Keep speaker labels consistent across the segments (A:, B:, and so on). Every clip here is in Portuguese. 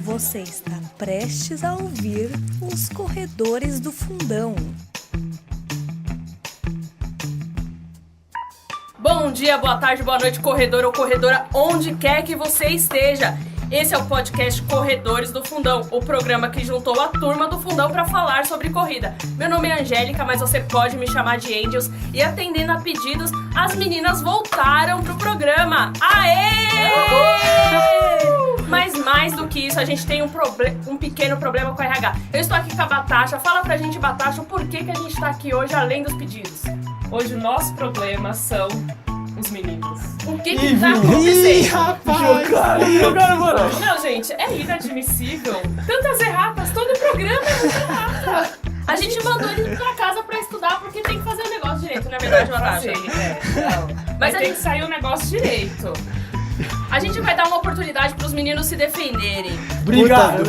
A: Você está prestes a ouvir Os Corredores do Fundão.
B: Bom dia, boa tarde, boa noite, corredor ou corredora, onde quer que você esteja. Esse é o podcast Corredores do Fundão, o programa que juntou a turma do Fundão para falar sobre corrida. Meu nome é Angélica, mas você pode me chamar de Angels. E atendendo a pedidos, as meninas voltaram pro programa. Aê! Mas mais do que isso, a gente tem um pequeno problema com a RH. Eu estou aqui com a Batasha. Fala pra gente, Batasha, o porquê que a gente tá aqui hoje, além dos pedidos.
C: Hoje o nosso problema são os meninos.
B: O que tá acontecendo?
C: Rapaz! Não, gente, é inadmissível. Tantas erratas, todo programa é muita errata.
B: A gente mandou eles pra casa pra estudar porque tem que fazer o negócio direito, na verdade, Batasha.
C: Mas tem que sair o negócio direito.
B: A gente vai dar uma oportunidade pros meninos se defenderem.
D: Obrigado.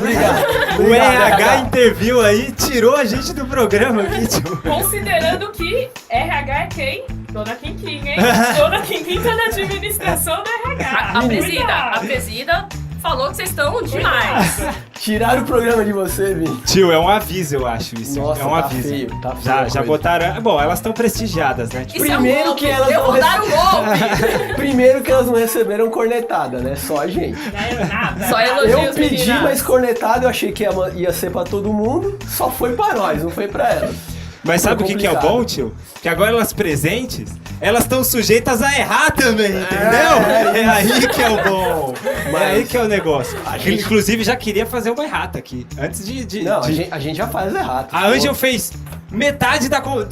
E: O RH interviu aí, tirou a gente do programa aqui, tio.
C: Considerando que RH é quem? Dona Quinquim, hein? Dona Quinquim tá na administração do RH.
B: A presida falou que vocês estão demais.
D: Tiraram o programa de você, Vini.
E: Tio, é um aviso, eu acho isso.
D: Nossa,
E: é um aviso.
D: Tá feio.
E: Já botaram. Bom, elas estão prestigiadas, né? Tipo,
D: Primeiro
B: é um
D: que elas
B: eu
D: não
B: vou dar um golpe.
D: Primeiro que elas não receberam cornetada, né? Só a gente.
C: Não é nada.
B: Só elogios,
D: Eu pedi,
B: meninas.
D: mas cornetada eu achei que ia ser pra todo mundo, só foi pra nós, não foi pra elas.
E: mas sabe o que é o
D: complicado.
E: bom, tio? Que agora elas presentes, elas estão sujeitas a errar também, entendeu? É aí que é o bom. É aí que é o negócio. Inclusive, já queria fazer uma errata aqui. Antes de.
D: Não, a gente já faz errado.
E: A Angel fez metade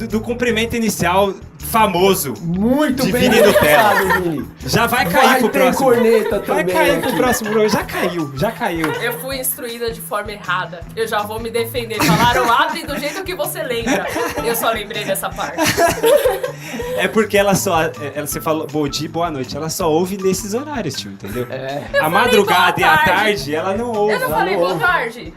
E: do cumprimento inicial famoso.
D: Muito
E: de
D: bem
E: Vini Nutella.
D: pensado, Vini.
E: Já vai cair pro
D: ter
E: próximo.
D: corneta
E: Vai
D: também
E: cair pro
D: aqui.
E: próximo programa. Já caiu.
B: Eu fui instruída de forma errada. Eu já vou me defender. Falaram, abre do jeito que você lembra. Eu só lembrei dessa parte.
E: É porque você falou bom dia, boa noite. Ela só ouve nesses horários, tio, entendeu? A madrugada e
B: boa
E: a
B: tarde.
E: tarde, ela não ouve.
B: Eu não falei boa tarde?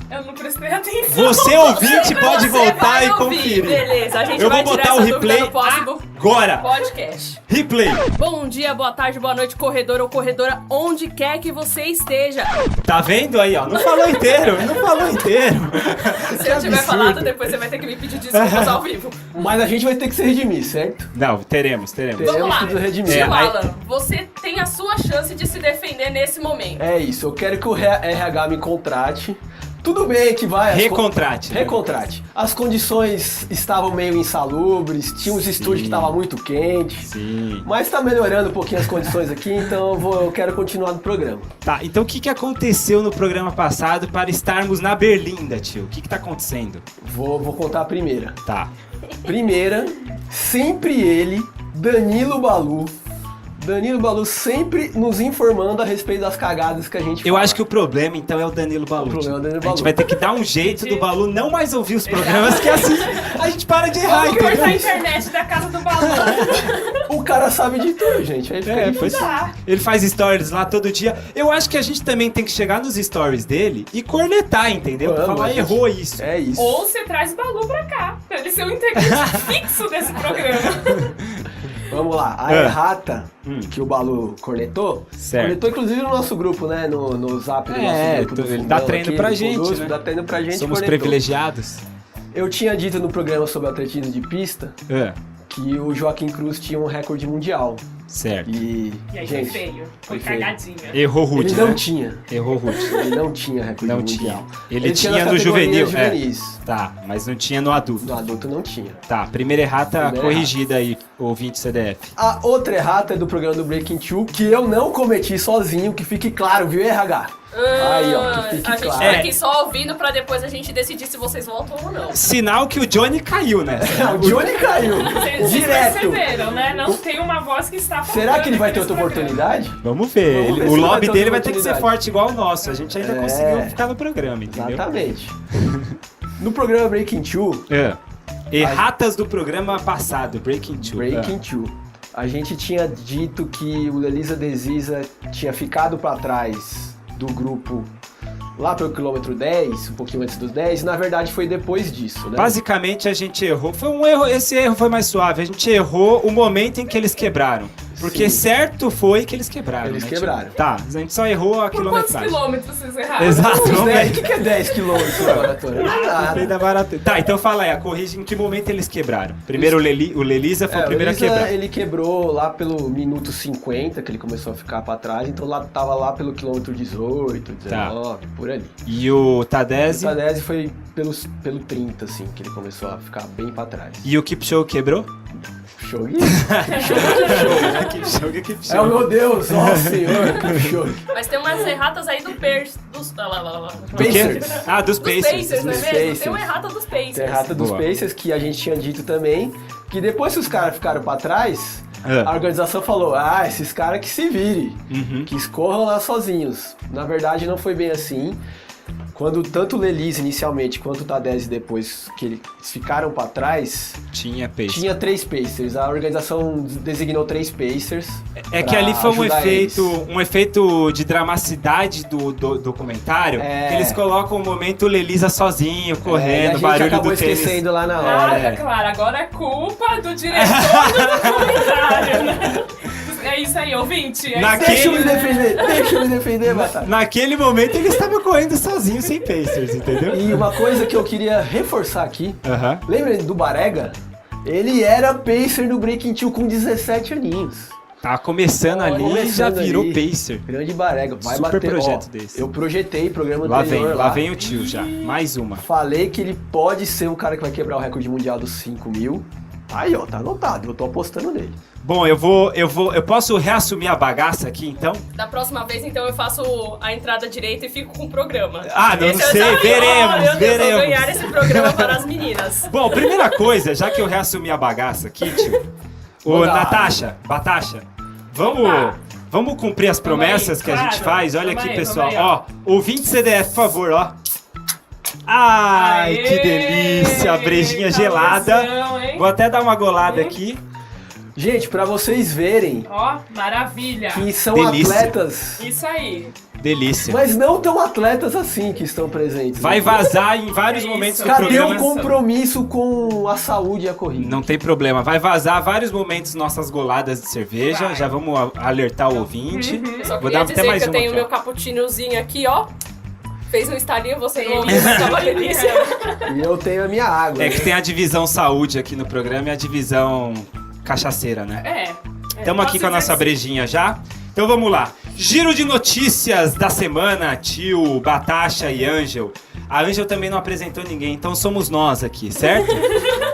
C: Eu não prestei atenção.
E: Você ouvinte pode
B: Você
E: voltar
B: vai
E: e
B: ouvir.
E: conferir.
B: Beleza, a gente
E: Eu
B: vai
E: vou
B: tirar
E: botar o
B: essa dúvida
E: replay
B: no próximo
E: agora.
B: podcast.
E: Replay.
B: Bom dia, boa tarde, boa noite, corredor ou corredora, onde quer que você esteja.
E: Tá vendo aí, ó? Não falou inteiro.
B: Se eu tiver falado, depois você vai ter que me pedir desculpas ao vivo.
D: Mas a gente vai ter que se redimir, certo?
E: Não, teremos.
B: Vamos lá.
D: que redimir.
B: Tio
E: aí-
B: Alan, você tem a sua chance de se defender nesse momento.
D: É isso, eu quero que o RH me contrate. Tudo bem que vai...
E: Recontrate.
D: Recontrate. As condições estavam meio insalubres, tinha uns estúdios que estavam muito quentes.
E: Sim.
D: Mas tá melhorando um pouquinho as condições aqui, então eu quero continuar no programa.
E: Tá, então o que aconteceu no programa passado para estarmos na Berlinda, tio? O que tá acontecendo?
D: Vou contar a primeira.
E: Tá.
D: Primeira, sempre ele, Danilo Balu sempre nos informando a respeito das cagadas que a gente
E: Eu
D: fala.
E: acho que o problema, então, é o Danilo Balu.
D: O problema é o Danilo
E: A gente
D: Balu.
E: vai ter que dar um jeito do Balu não mais ouvir os programas, que assim a gente para de errar,
C: Vamos cortar a
E: entendeu?
C: internet da casa do balão.
D: O cara sabe de tudo, gente. Aí fica difícil.
E: Ele faz stories lá todo dia. Eu acho que a gente também tem que chegar nos stories dele e cornetar, entendeu?
D: Vamos,
E: Falar,
D: gente.
E: errou isso.
D: É isso.
C: Ou você traz o Balu pra cá, pra ele ser um integrante fixo desse programa.
D: Vamos lá. A errata que o Balu cornetou,
E: Certo.
D: cornetou inclusive no nosso grupo, né? No zap do nosso grupo do
E: ele
D: Fundão
E: dá treino
D: aqui,
E: pra
D: do
E: gente,
D: Fundusp,
E: né?
D: Dá treino pra gente.
E: Somos
D: cornetou.
E: privilegiados.
D: Eu tinha dito no programa sobre atletismo de pista que o Joaquim Cruz tinha um recorde mundial.
E: Certo.
D: E
C: E aí
D: gente,
C: foi feio, foi
D: feio.
C: cagadinha.
E: Errou Ruth,
D: Ele
E: né?
D: não tinha.
E: Errou Ruth.
D: Ele não tinha recorde
E: Não
D: mundial.
E: tinha. Ele tinha
D: nas
E: no juvenil.
D: categorias juvenis.
E: Tá, mas não tinha no adulto.
D: No adulto não tinha.
E: Tá, primeira errata
D: Primeira
E: corrigida aí, ouvinte CDF.
D: A outra errata é do programa do Breaking Two, que eu não cometi sozinho, que fique claro, viu, RH? Aí, ó, que fique
B: A gente
D: claro.
B: tá aqui só ouvindo pra depois a gente decidir se vocês voltam ou não.
E: Sinal que o Johnny caiu, né?
D: O Johnny caiu.
C: Vocês
D: Direto.
C: perceberam, né? Não tem uma voz que está faltando.
D: Será que ele vai ter
C: nesse
D: outra
C: programa.
D: oportunidade?
E: Vamos ver.
D: Vamos ver
E: O
D: se vai
E: lobby
D: ter
E: dele
D: outra
E: vai ter que ser
D: oportunidade.
E: forte igual o nosso. A gente ainda
D: É.
E: conseguiu ficar no programa, entendeu?
D: Exatamente. No programa Breaking Two,
E: É. Erratas do programa passado, Breaking Two.
D: Breaking Two, a gente tinha dito que o Elisa Desisa tinha ficado pra trás do grupo lá pelo quilômetro 10, um pouquinho antes dos 10, na verdade foi depois disso, né?
E: Basicamente a gente errou, foi um erro, esse erro foi mais suave, a gente errou o momento em que eles quebraram. Porque
D: Sim.
E: certo foi que eles quebraram.
D: Eles
E: né?
D: quebraram.
E: Tá, a gente só errou a
C: Por quantos
E: quilometragem.
C: quilômetros vocês erraram?
E: Exato,
D: Os
E: vamos
D: 10,
E: ver.
D: o que é 10 quilômetros na maratona? Não é
E: Bem
D: nada.
E: da barata. Tá, então fala aí, corrige em que momento eles quebraram. Primeiro o Lelisa foi o primeiro a
D: Elisa,
E: quebrar.
D: ele quebrou lá pelo minuto 50, que ele começou a ficar pra trás, então lá tava lá pelo quilômetro 18, 19, por ali.
E: E o
D: O
E: Tadese
D: Tadese foi pelo 30, assim, que ele começou a ficar bem pra trás.
E: e o Kipchoge quebrou?
D: Kipchoge?
E: Kipchoge.
D: É o meu Deus, ó senhor, Kipchoge.
B: Mas tem umas erratas aí dos... lá.
D: Pacers.
E: Ah, dos
B: Dos
E: Pacers.
B: Pacers, não é
D: dos
B: mesmo? Tem
D: Pacers.
B: uma errata dos Pacers.
D: Tem a errata dos
E: Boa.
D: Pacers, que a gente tinha dito também, que depois que os caras ficaram pra trás,
E: Ah.
D: a organização falou, esses caras que se virem,
E: Uhum.
D: que escorram lá sozinhos. Na verdade não foi bem assim. Quando tanto o Lelise inicialmente quanto o Tadese depois que eles ficaram pra trás,
E: Tinha Pacers.
D: tinha 3 Pacers. A organização designou 3 Pacers.
E: É que
D: pra
E: ali foi
D: ajudar eles.
E: um efeito de dramaticidade do documentário,
D: É.
E: que eles colocam o momento Lelisa sozinho,
D: E
E: correndo,
D: a gente
E: barulho
D: acabou
E: do tênis.
D: esquecendo lá na hora.
C: Ah,
E: É.
C: claro, agora é culpa do diretor do documentário, né? É isso aí, ouvinte. É
E: Naquele-
D: Deixa eu me defender, Batata.
E: Naquele momento ele estava correndo sozinho, sem Pacers, entendeu?
D: E uma coisa que eu queria reforçar aqui,
E: Aham.
D: lembra do Barega? Ele era Pacer no Breaking Two com 17 aninhos.
E: Tá começando ali e já
D: Começando
E: virou
D: ali.
E: Pacer.
D: Grande Barega. Vai
E: Super
D: bater,
E: projeto
D: ó,
E: desse.
D: Eu projetei programa
E: Lá
D: anterior
E: vem o tio já. Mais uma.
D: Falei que ele pode ser um cara que vai quebrar o recorde mundial dos 5.000. Aí, ó, tá anotado. Eu tô apostando nele.
E: Bom, eu posso reassumir a bagaça aqui, então?
B: Da próxima vez, então, eu faço a entrada direita e fico com o programa.
E: Ah, não
B: Esse é o
E: sei,
B: desafio.
E: veremos,
B: Oh, meu Deus,
E: veremos.
B: vou ganhar esse programa para as meninas.
E: Bom, primeira coisa, já que eu reassumi a bagaça aqui, tio. Ô,
D: Vou dar.
E: Natasha, Batasha, vamos cumprir as
C: Vamos
E: promessas
C: aí,
E: que a gente
C: claro.
E: faz? Olha
C: Vamos
E: aqui,
C: aí,
E: pessoal.
C: vamos aí,
E: Ó, ouvinte CDF, por favor, ó. Ai,
C: Aê,
E: que delícia, a brejinha gelada.
C: calorão, hein?
E: Vou até dar uma golada aqui.
D: Gente, pra vocês verem
C: Ó, maravilha.
D: que são
E: Delícia.
D: atletas,
C: Isso aí.
E: Delícia.
D: mas não tão atletas assim que estão presentes.
E: Vai
D: né?
E: vazar em vários momentos do
D: Cadê
E: programa.
D: o compromisso com a saúde e a corrida?
E: Não tem problema, vai vazar vários momentos nossas goladas de cerveja.
C: Vai.
E: Já vamos alertar o ouvinte.
B: Eu só
E: Vou
B: queria
E: dar
B: dizer
E: até mais
B: que eu
E: uma
B: tenho
E: aqui,
B: meu
E: ó.
B: cappuccinozinho aqui, ó. Fez um estalinho, você não ouviu,
C: Delícia.
B: tá uma delícia.
D: E eu tenho a minha água.
E: É
D: né?
E: que tem a divisão saúde aqui no programa e a divisão cachaceira, né?
C: É.
E: Estamos aqui com a nossa brejinha já. Então vamos lá. Giro de notícias da semana, tio, Batasha e Ângel. A Ângel também não apresentou ninguém, então somos nós aqui, certo?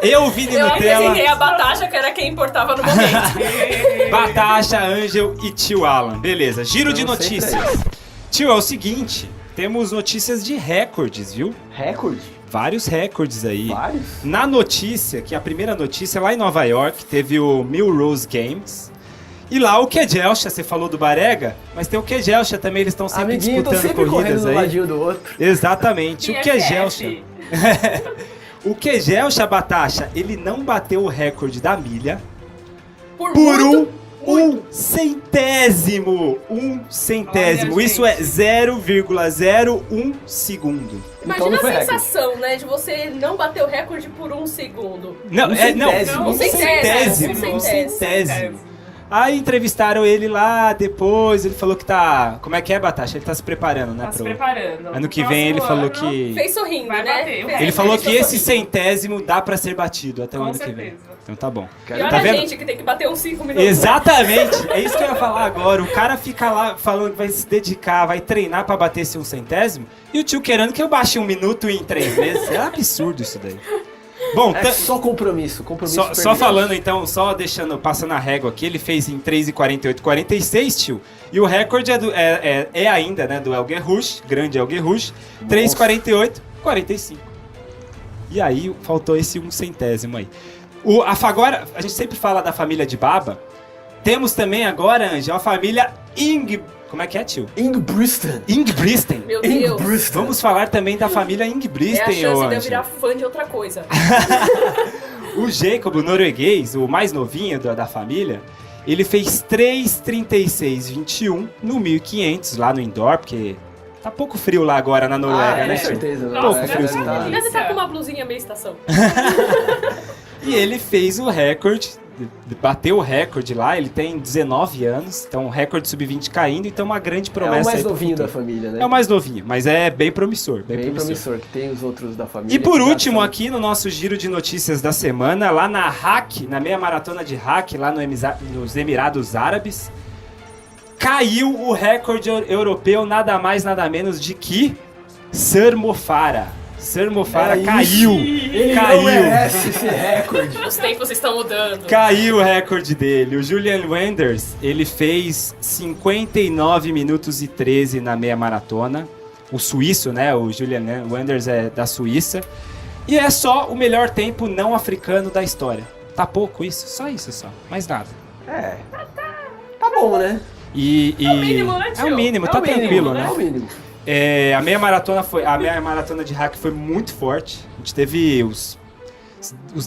E: Eu, Vini
B: Eu
E: Nutella,
B: apresentei a Batasha, que era quem importava no momento.
E: Batasha, Ângel e tio Alan. Beleza, giro de
D: Eu sei pra
E: notícias. Tio, é o seguinte, temos notícias de recordes, viu?
D: Recorde?
E: Vários recordes aí.
D: Vários?
E: Na notícia, que a primeira notícia lá em Nova York, teve o Millrose Games. E lá o Kejelcha, você falou do Barega, mas tem o Kejelcha também, eles estão sempre
D: Amiguinho, tô
E: disputando
D: sempre correndo
E: corridas
D: do
E: aí.
D: ladinho do outro.
E: Exatamente, o Kejelcha.
C: IFF.
E: O Kejelcha, Batasha, ele não bateu o recorde da milha
B: Por
E: por
B: muito,
E: um centésimo. Um centésimo.
C: Olha,
E: Isso é
C: gente.
E: 0,01 segundo.
D: Então
B: Imagina
D: não
B: a
D: foi recorde.
B: sensação, né, de você não bater o recorde por um segundo.
E: Não,
D: Um
E: não,
D: centésimo.
E: um centésimo.
B: Um
E: Um
B: centésimo.
E: centésimo. Aí entrevistaram ele lá depois, ele falou que tá... Como é que é, Batasha? Ele tá se preparando, né?
C: Tá se preparando.
E: Ano que vem ele
C: Próximo
E: falou
C: ano,
E: que...
B: Fez sorrindo,
C: Vai
B: né?
C: bater,
B: Fez-
C: vai.
E: Ele falou que
B: fez
E: esse
B: sorrindo.
E: centésimo dá pra ser batido até o
C: Com
E: ano que vem.
C: certeza.
E: Então tá bom.
B: E olha
E: Tá
B: a
E: vendo?
B: gente que tem que bater uns 5 minutos.
E: Exatamente! É isso que eu ia falar agora. O cara fica lá falando que vai se dedicar, vai treinar pra bater esse um centésimo, e o tio querendo que eu baixe 1 minuto em 3 meses. É absurdo isso daí. Bom,
D: É só compromisso. Compromisso
E: Só
D: permanente.
E: falando então, só deixando, passando a régua aqui, ele fez em 3:48:46, tio. E o recorde é ainda, né, do Elger Rush, grande Elger Rush, 3:48:45. E aí faltou esse 1 centésimo aí. Agora, a gente sempre fala da família de Baba. Temos também agora, Angel, a família Como é que é, tio?
D: Ingebrigtsen.
E: Ingebrigtsen.
B: Meu Deus.
D: Ingebrigtsen.
E: Vamos falar também da família
B: É a
E: Ingebrigtsen,
B: chance
E: ô
B: de eu
E: Angel.
B: virar fã de outra coisa.
E: O Jacob, o norueguês, o mais novinho da família, ele fez 3:36:21 no 1500 lá no indoor, porque Tá pouco frio lá agora na Noruega, né,
D: com
E: tio?
D: certeza.
C: Nossa,
E: Pouco
C: deve
E: friozinho.
C: tá-
B: Deve estar com uma blusinha meio estação.
E: E ele fez o recorde, bateu o recorde lá, ele tem 19 anos, então o recorde sub-20 caindo, então uma grande
D: É
E: promessa.
D: o mais
E: aí pro
D: novinho da
E: futuro.
D: família, né?
E: É o mais novinho, mas é bem promissor,
D: Bem promissor, que tem os outros da família.
E: E por
D: que já
E: último,
D: são-
E: aqui no nosso giro de notícias da semana, lá na Hack, na meia maratona de Hack, lá nos Emirados Árabes, caiu o recorde europeu, nada mais, nada menos de que Sir Mofara. Sir Mofara
D: É
E: caiu.
D: Ele
E: Caiu.
D: não merece esse recorde.
B: Os tempos estão mudando.
E: Caiu o recorde dele. O Julian Wenders, ele fez 59 minutos e 13 na meia maratona. O suíço, né? O Julian Wenders é da Suíça. E é só o melhor tempo não africano da história. Tá pouco isso? Só isso, só. Mais nada.
D: É. Tá bom, né?
E: É
C: o mínimo, né,
E: É o
C: tio?
E: mínimo,
D: É
E: tá
D: o mínimo,
E: tranquilo,
D: É
E: né?
D: o mínimo.
E: A meia maratona de Hack foi muito forte. A gente teve os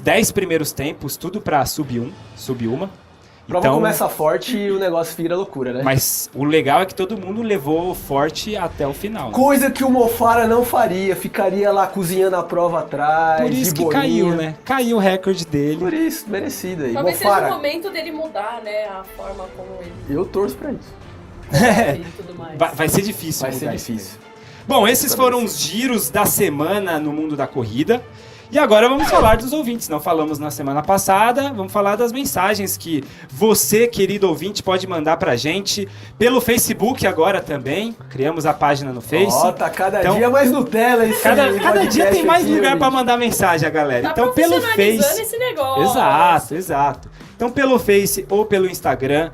E: 10 primeiros tempos, tudo pra sub-uma.
D: Prova começa forte e o negócio vira loucura, né?
E: Mas o legal é que todo mundo levou forte até o final. Né?
D: Coisa que o Mofara não faria, ficaria lá cozinhando a prova atrás,
E: Por isso
D: de
E: que
D: boinha.
E: caiu, né? Caiu o recorde dele.
D: Por isso, merecido aí.
B: Talvez seja
D: Mofara,
B: o momento dele mudar, né? A forma como ele
D: eu torço pra isso.
B: e tudo mais.
E: Vai ser difícil.
D: Vai ser
E: mudar isso.
D: difícil.
E: Bom, esses foram os giros da semana no mundo da corrida. E agora vamos falar dos ouvintes. Não falamos na semana passada, vamos falar das mensagens que você, querido ouvinte, pode mandar pra gente pelo Facebook agora também. Criamos a página no Face.
D: Ó, tá cada
E: Então,
D: dia mais Nutella esse
E: Cada
D: podcast
E: dia tem mais
D: aqui,
E: lugar
D: gente.
E: pra mandar mensagem a galera.
B: Tá
E: Então pelo
B: profissionalizando
E: Face.
B: esse negócio.
E: Exato. Então pelo Face ou pelo Instagram,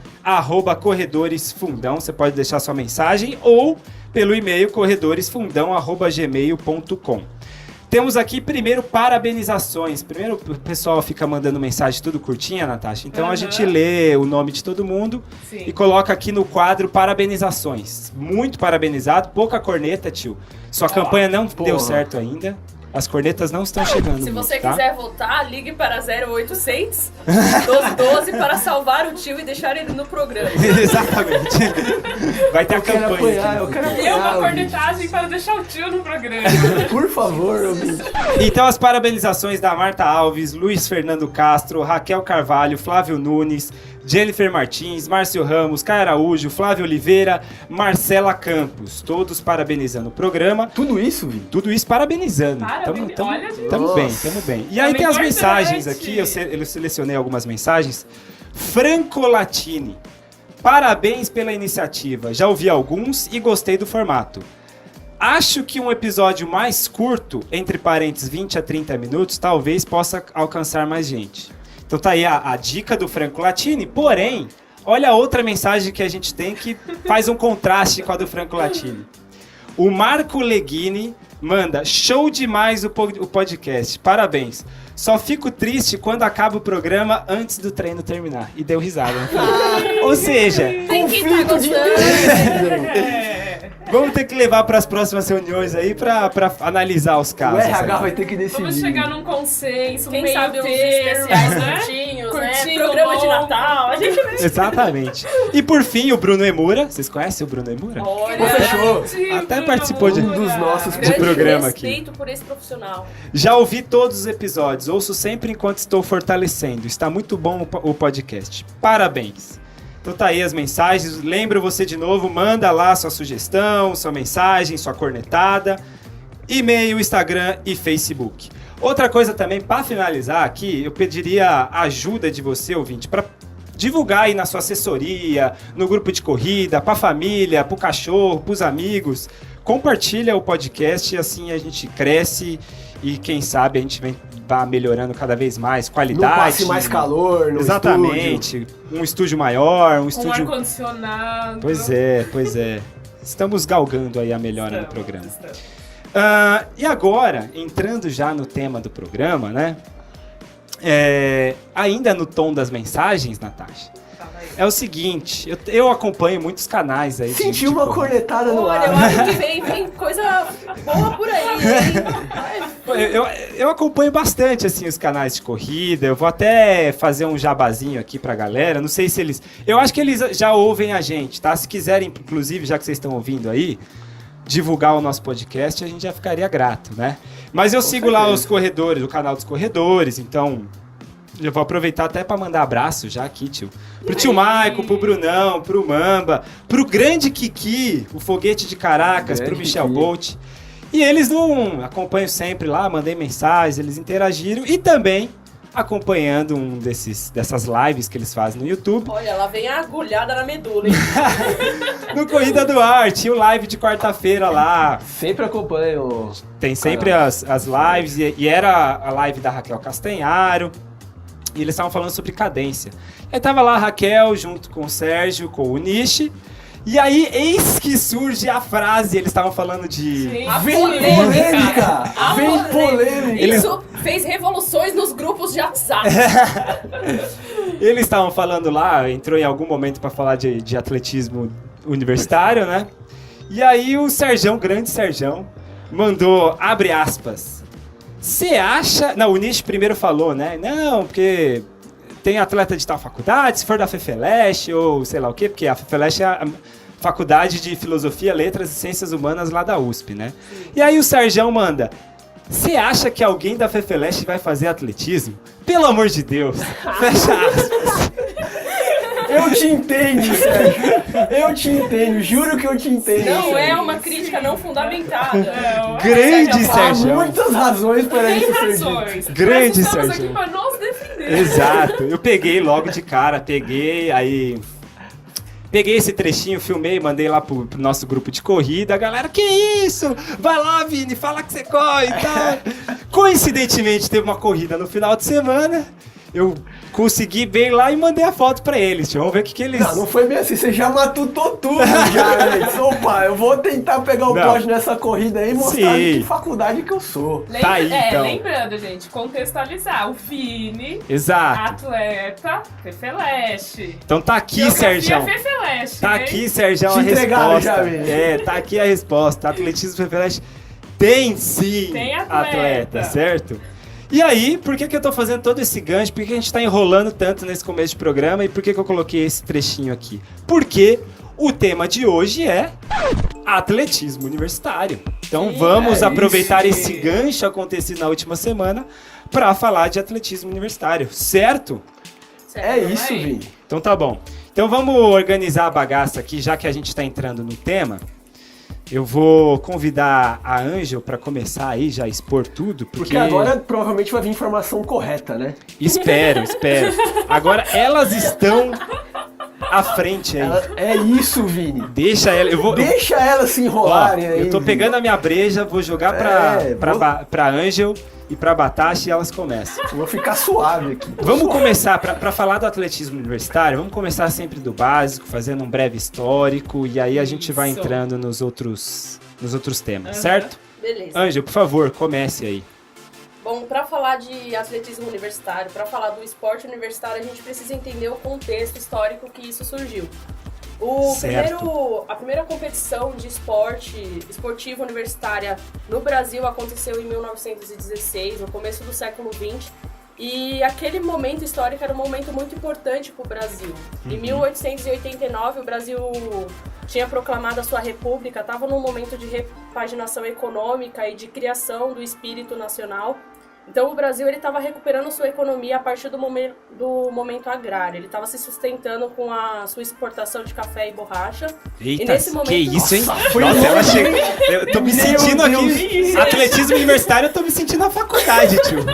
E: @corredoresfundão, você pode deixar sua mensagem ou pelo e-mail corredoresfundão@gmail.com. Temos aqui primeiro parabenizações. Primeiro o pessoal fica mandando mensagem tudo curtinha, Natasha. Então a gente lê o nome de todo mundo
C: Sim.
E: e coloca aqui no quadro parabenizações. Muito parabenizado, pouca corneta, tio. Sua campanha não deu certo ainda. As cornetas não estão chegando.
B: Se você
E: muito, tá?
B: quiser votar, ligue para 0800 1212 para salvar o tio e deixar ele no programa.
E: Exatamente. Vai ter a
D: Eu quero
E: campanha
D: apanhar,
E: aqui.
D: eu quero
C: E
D: apanhar.
C: uma
D: ouvinte.
C: cornetagem para deixar o tio no programa.
D: Por favor, ouvinte.
E: Então as parabenizações da Marta Alves, Luiz Fernando Castro, Raquel Carvalho, Flávio Nunes, Jennifer Martins, Márcio Ramos, Caio Araújo, Flávio Oliveira, Marcela Campos. Todos parabenizando o programa.
D: Tudo isso, Vi?
E: Tudo isso parabenizando.
C: Parabéns. Olha, gente.
E: Tamo
D: Nossa.
E: bem, tamo bem. E aí
C: Tamo
E: tem as
C: importante.
E: mensagens aqui, eu selecionei algumas mensagens. Franco Latini. Parabéns pela iniciativa. Já ouvi alguns e gostei do formato. Acho que um episódio mais curto, entre parênteses 20 a 30 minutos, talvez possa alcançar mais gente. Então tá aí a dica do Franco Latini, porém, olha a outra mensagem que a gente tem que faz um contraste com a do Franco Latini. O Marco Leguini manda, show demais o podcast, parabéns. Só fico triste quando acaba o programa antes do treino terminar. E deu risada. Né? Ou seja,
B: Tem que estar
D: Conflito de
B: gostando.
E: vamos ter que levar para as próximas reuniões aí pra analisar os
D: O
E: casos.
D: RH
E: aí.
D: vai ter que decidir.
C: Vamos chegar num consenso,
B: Quem
C: meio
B: sabe uns
C: termo,
B: especiais
C: né?
B: curtinhos, né?
C: Curtinho,
B: Programa de
C: longo.
B: Natal. A gente
E: Exatamente. E por fim, o Bruno Emura. Vocês conhecem o Bruno Emura?
B: olha.
D: Fechou.
E: Até participou de
D: Um dos nossos
E: de
B: Grande
E: programa aqui.
B: respeito por esse profissional.
E: Já ouvi todos os episódios, ouço sempre enquanto estou fortalecendo. Está muito bom o podcast. Parabéns. Então tá aí as mensagens. Lembro você de novo, manda lá sua sugestão, sua mensagem, sua cornetada. E-mail, Instagram e Facebook. Outra coisa também, para finalizar aqui, eu pediria a ajuda de você, ouvinte, para divulgar aí na sua assessoria, no grupo de corrida, para a família, para o cachorro, para os amigos. Compartilha o podcast, assim a gente cresce e quem sabe a gente vai melhorando cada vez mais
D: Não
E: qualidade.
D: passe mais calor no
E: Exatamente.
D: estúdio.
E: Um estúdio maior, um
C: Um
E: estúdio...
C: ar-condicionado.
E: Pois é. Estamos galgando aí a melhora no programa.
C: Estamos.
E: E agora, entrando já no tema do programa, né? Ainda no tom das mensagens, Natasha, é o seguinte, eu acompanho muitos canais aí.
D: Sentiu uma cornetada no
B: Olha, eu
D: ar.
B: acho que vem coisa boa por aí, hein?
E: Eu acompanho bastante, assim, os canais de corrida. Eu vou até fazer um jabazinho aqui pra galera. Não sei se eles... Eu acho que eles já ouvem a gente, tá? Se quiserem, inclusive, já que vocês estão ouvindo aí, divulgar o nosso podcast, a gente já ficaria grato, né? Mas eu sigo lá os corredores, o canal dos corredores, então eu vou aproveitar até para mandar abraço já aqui, tio. Pro tio Maico, pro Brunão, pro Mamba, pro grande Kiki, o Foguete de Caracas, pro Michel Bolt. E eles não acompanham sempre lá, mandei mensagens, eles interagiram e também acompanhando dessas lives que eles fazem no YouTube.
B: Olha, ela vem agulhada na medula, hein?
E: No Corrida do Ar, tinha o live de quarta-feira lá.
D: Sempre acompanho.
E: Tem sempre as lives, e era a live da Raquel Castanharo, e eles estavam falando sobre cadência. Aí tava lá a Raquel junto com o Sérgio, com o Nishi, e aí eis que surge a frase, eles estavam falando de...
C: Sim.
B: A
D: Vem
B: polêmica!
D: polêmica!
B: Isso fez revoluções nos grupos de WhatsApp.
E: Eles estavam falando lá, entrou em algum momento para falar de atletismo universitário, né? E aí o Serjão, grande Serjão, mandou, abre aspas, você acha... Não, o Nishi primeiro falou, né? Não, porque tem atleta de tal faculdade, se for da FEFELESH ou sei lá o quê, porque a FEFELESH é a faculdade de Filosofia, Letras e Ciências Humanas lá da USP, né? E aí o Serjão manda... Você acha que alguém da FEFELESH vai fazer atletismo? Pelo amor de Deus. Fecha aspas.
D: Eu te entendo, Sérgio. Eu te entendo, juro que eu te entendo.
B: Não
D: Sérgio.
B: é uma crítica não fundamentada.
E: Grande
D: Há
E: Sérgio.
D: muitas razões para
C: Tem
D: isso ser dito.
C: razões.
E: Grande
C: Nós estamos
E: Sérgio.
C: aqui para nos defender.
E: Exato. Eu peguei logo de cara, aí... Peguei esse trechinho, filmei, mandei lá pro nosso grupo de corrida. A galera, que isso? Vai lá, Vini, fala que você corre e tal. Coincidentemente, teve uma corrida no final de semana. Eu consegui bem lá e mandei a foto pra eles. Vamos ver o que eles...
D: Não foi bem assim, você já matutou tudo já, né? Opa, eu vou tentar pegar o
E: Não.
D: pódio nessa corrida aí e mostrar
E: Sim.
D: de que faculdade que eu sou.
E: Tá aí, então.
C: Lembrando, gente, contextualizar. O Vini,
E: Exato.
C: atleta, FEFELESH.
E: Então tá aqui,
C: Geografia
E: Sérgio.
C: FEFELESH,
E: Tá
C: hein?
E: aqui, Sérgio,
D: Te
E: a
D: entregaram
E: resposta.
D: já, Vini.
E: É, tá aqui a resposta. Atletismo FEFELESH tem sim
C: Tem atleta.
E: certo? E aí, por que eu tô fazendo todo esse gancho? Por que a gente tá enrolando tanto nesse começo de programa? E por que eu coloquei esse trechinho aqui? Porque o tema de hoje é atletismo universitário. Então vamos aproveitar
D: isso.
E: esse gancho acontecido na última semana para falar de atletismo universitário, certo?
D: É isso,
B: Aí.
D: Vini.
E: Então tá bom. Então vamos organizar a bagaça aqui, já que a gente tá entrando no tema. Eu vou convidar a Ângel para começar aí, já expor tudo,
D: Porque agora provavelmente vai vir informação correta, né?
E: Espero. Agora elas estão à frente aí.
D: É isso, Vini.
E: Deixa ela,
D: Deixa elas se enrolarem aí.
E: eu tô
D: Vini.
E: pegando a minha breja, vou jogar pra Ângel e pra Batashi e elas começam.
D: Eu vou ficar suave aqui.
E: Vamos começar, pra falar do atletismo universitário, vamos começar sempre do básico, fazendo um breve histórico, e aí a gente vai
C: Isso.
E: entrando nos outros temas, certo?
B: Beleza.
E: Ângel, por favor, comece aí.
B: Bom, para falar de atletismo universitário, para falar do esporte universitário, a gente precisa entender o contexto histórico que isso surgiu. A primeira competição de esportiva universitária no Brasil aconteceu em 1916, no começo do século XX, e aquele momento histórico era um momento muito importante para o Brasil. Em 1889, o Brasil tinha proclamado a sua república, estava num momento de repaginação econômica e de criação do espírito nacional. Então o Brasil estava recuperando sua economia a partir do momento agrário. Ele estava se sustentando com a sua exportação de café e borracha.
E: Eita,
B: e nesse momento,
E: que isso, hein?
D: foi
E: Nossa, ela
D: longe,
E: chega... Eu tô me
D: Meu
E: sentindo
D: Deus.
E: aqui... Atletismo universitário, eu tô me sentindo na faculdade, tio.